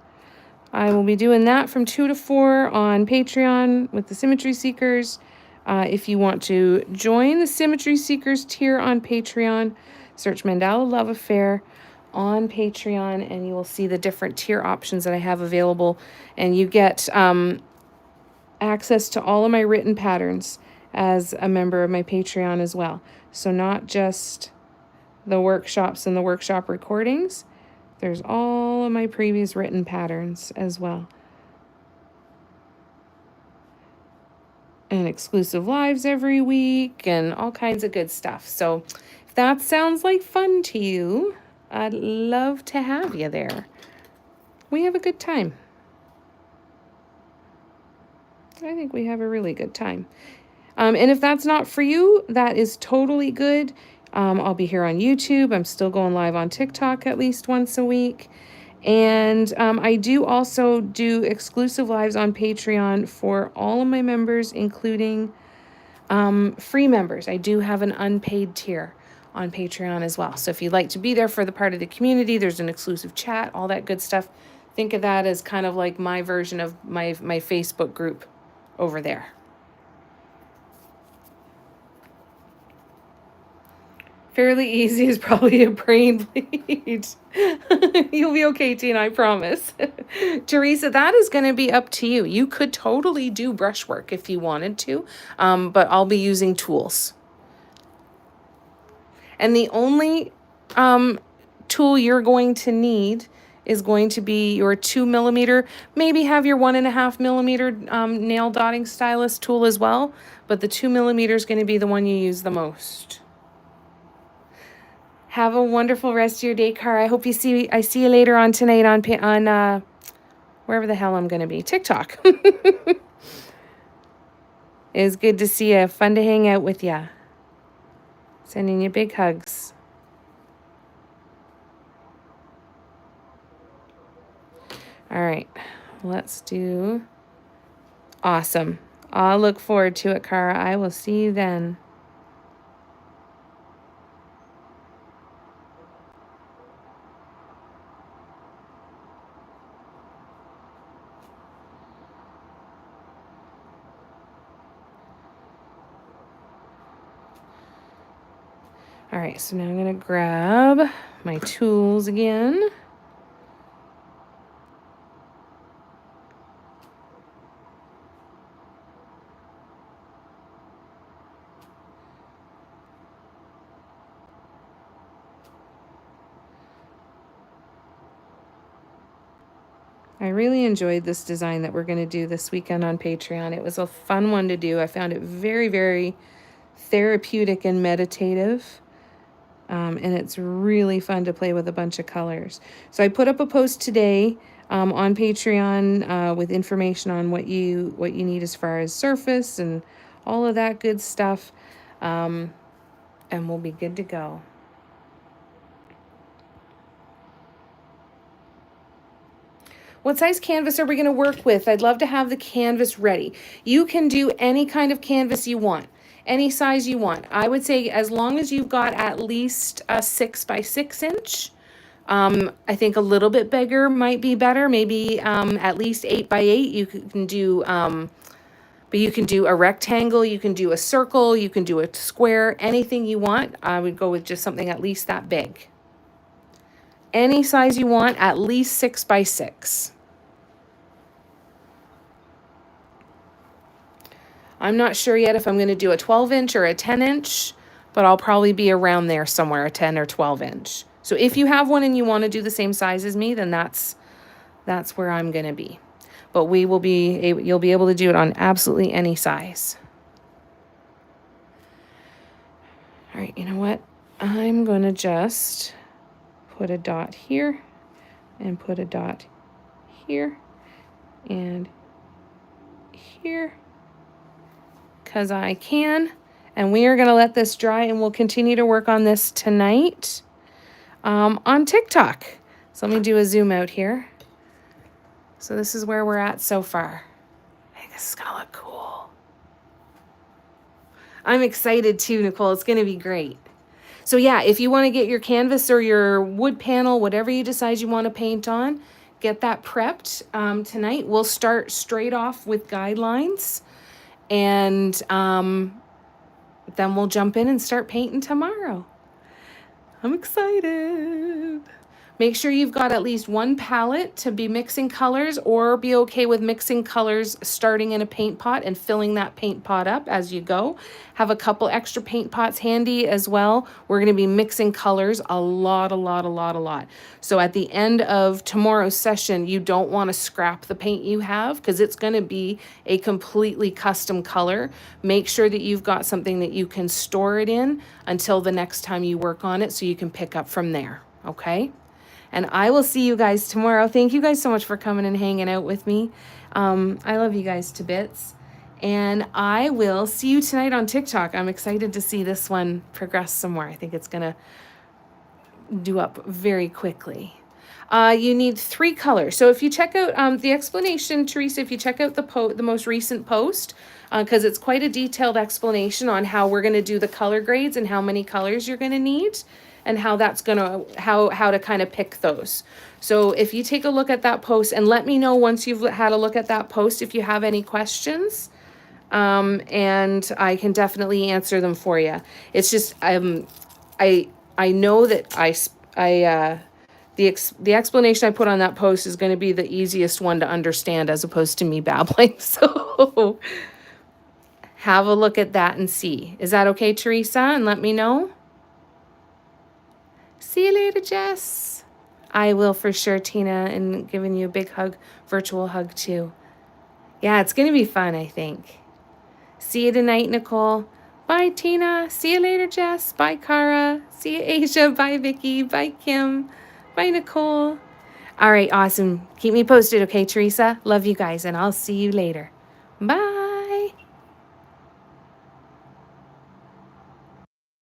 I will be doing that from 2 to 4 on Patreon with the Symmetry Seekers. If you want to join the Symmetry Seekers tier on Patreon, search Mandala Love Affair on Patreon, and you will see the different tier options that I have available. And you get access to all of my written patterns as a member of my Patreon as well. So not just the workshops and the workshop recordings. There's all of my previous written patterns as well. And exclusive lives every week and all kinds of good stuff. So if that sounds like fun to you, I'd love to have you there. We have a good time. I think we have a really good time. And if that's not for you, that is totally good. I'll be here on YouTube. I'm still going live on TikTok at least once a week. And I do also do exclusive lives on Patreon for all of my members, including free members. I do have an unpaid tier on Patreon as well. So if you'd like to be there for the part of the community, there's an exclusive chat, all that good stuff. Think of that as kind of like my version of my Facebook group over there. Fairly easy is probably a brain bleed. You'll be okay, Tina, I promise. Teresa, that is going to be up to you. You could totally do brushwork if you wanted to, but I'll be using tools. And the only tool you're going to need is going to be your 2mm. Maybe have your 1.5mm nail dotting stylus tool as well, but the 2mm is going to be the one you use the most. Have a wonderful rest of your day, Car. I hope I see you later on tonight on wherever the hell I'm going to be. TikTok. It was good to see you. Fun to hang out with you. Sending you big hugs. All right, let's do awesome. I'll look forward to it, Cara. I will see you then. All right, so now I'm going to grab my tools again. I really enjoyed this design that we're going to do this weekend on Patreon. It was a fun one to do. I found it very, very therapeutic and meditative. And it's really fun to play with a bunch of colors. So I put up a post today on Patreon with information on what you need as far as surface and all of that good stuff. And we'll be good to go. What size canvas are we going to work with? I'd love to have the canvas ready. You can do any kind of canvas you want, any size you want. I would say as long as you've got at least a 6 by 6 inch. I think a little bit bigger might be better. Maybe at least 8 by 8. You can do, but you can do a rectangle. You can do a circle. You can do a square. Anything you want. I would go with just something at least that big. Any size you want, at least 6 by 6. I'm not sure yet if I'm going to do a 12 inch or a 10 inch, but I'll probably be around there somewhere, a 10 or 12 inch. So if you have one and you want to do the same size as me, then that's where I'm going to be. But you'll be able to do it on absolutely any size. All right, you know what? I'm going to just put a dot here and put a dot here and here because I can. And we are going to let this dry and we'll continue to work on this tonight on TikTok. So let me do a zoom out here. So this is where we're at so far. I think this is going to look cool. I'm excited too, Nicole. It's going to be great. So yeah, if you want to get your canvas or your wood panel, whatever you decide you want to paint on, get that prepped tonight. We'll start straight off with guidelines, and then we'll jump in and start painting tomorrow. I'm excited. Make sure you've got at least one palette to be mixing colors, or be okay with mixing colors starting in a paint pot and filling that paint pot up as you go. Have a couple extra paint pots handy as well. We're going to be mixing colors a lot. So at the end of tomorrow's session, you don't want to scrap the paint you have because it's going to be a completely custom color. Make sure that you've got something that you can store it in until the next time you work on it so you can pick up from there, okay? And I will see you guys tomorrow. Thank you guys so much for coming and hanging out with me. I love you guys to bits. And I will see you tonight on TikTok. I'm excited to see this one progress some more. I think it's going to do up very quickly. You need 3 colors. So if you check out the explanation, Teresa, if you check out the most recent post, because it's quite a detailed explanation on how we're going to do the color grades and how many colors you're going to need, and how that's gonna how to kind of pick those. So if you take a look at that post and let me know once you've had a look at that post if you have any questions, and I can definitely answer them for you. It's just I know that the explanation I put on that post is going to be the easiest one to understand as opposed to me babbling. So have a look at that and see. Is that okay, Teresa? And let me know. See you later, Jess. I will for sure, Tina, and giving you a big hug, virtual hug too. Yeah, it's going to be fun, I think. See you tonight, Nicole. Bye, Tina. See you later, Jess. Bye, Cara. See you, Asia. Bye, Vicky. Bye, Kim. Bye, Nicole. All right, awesome. Keep me posted, okay, Teresa? Love you guys, and I'll see you later. Bye.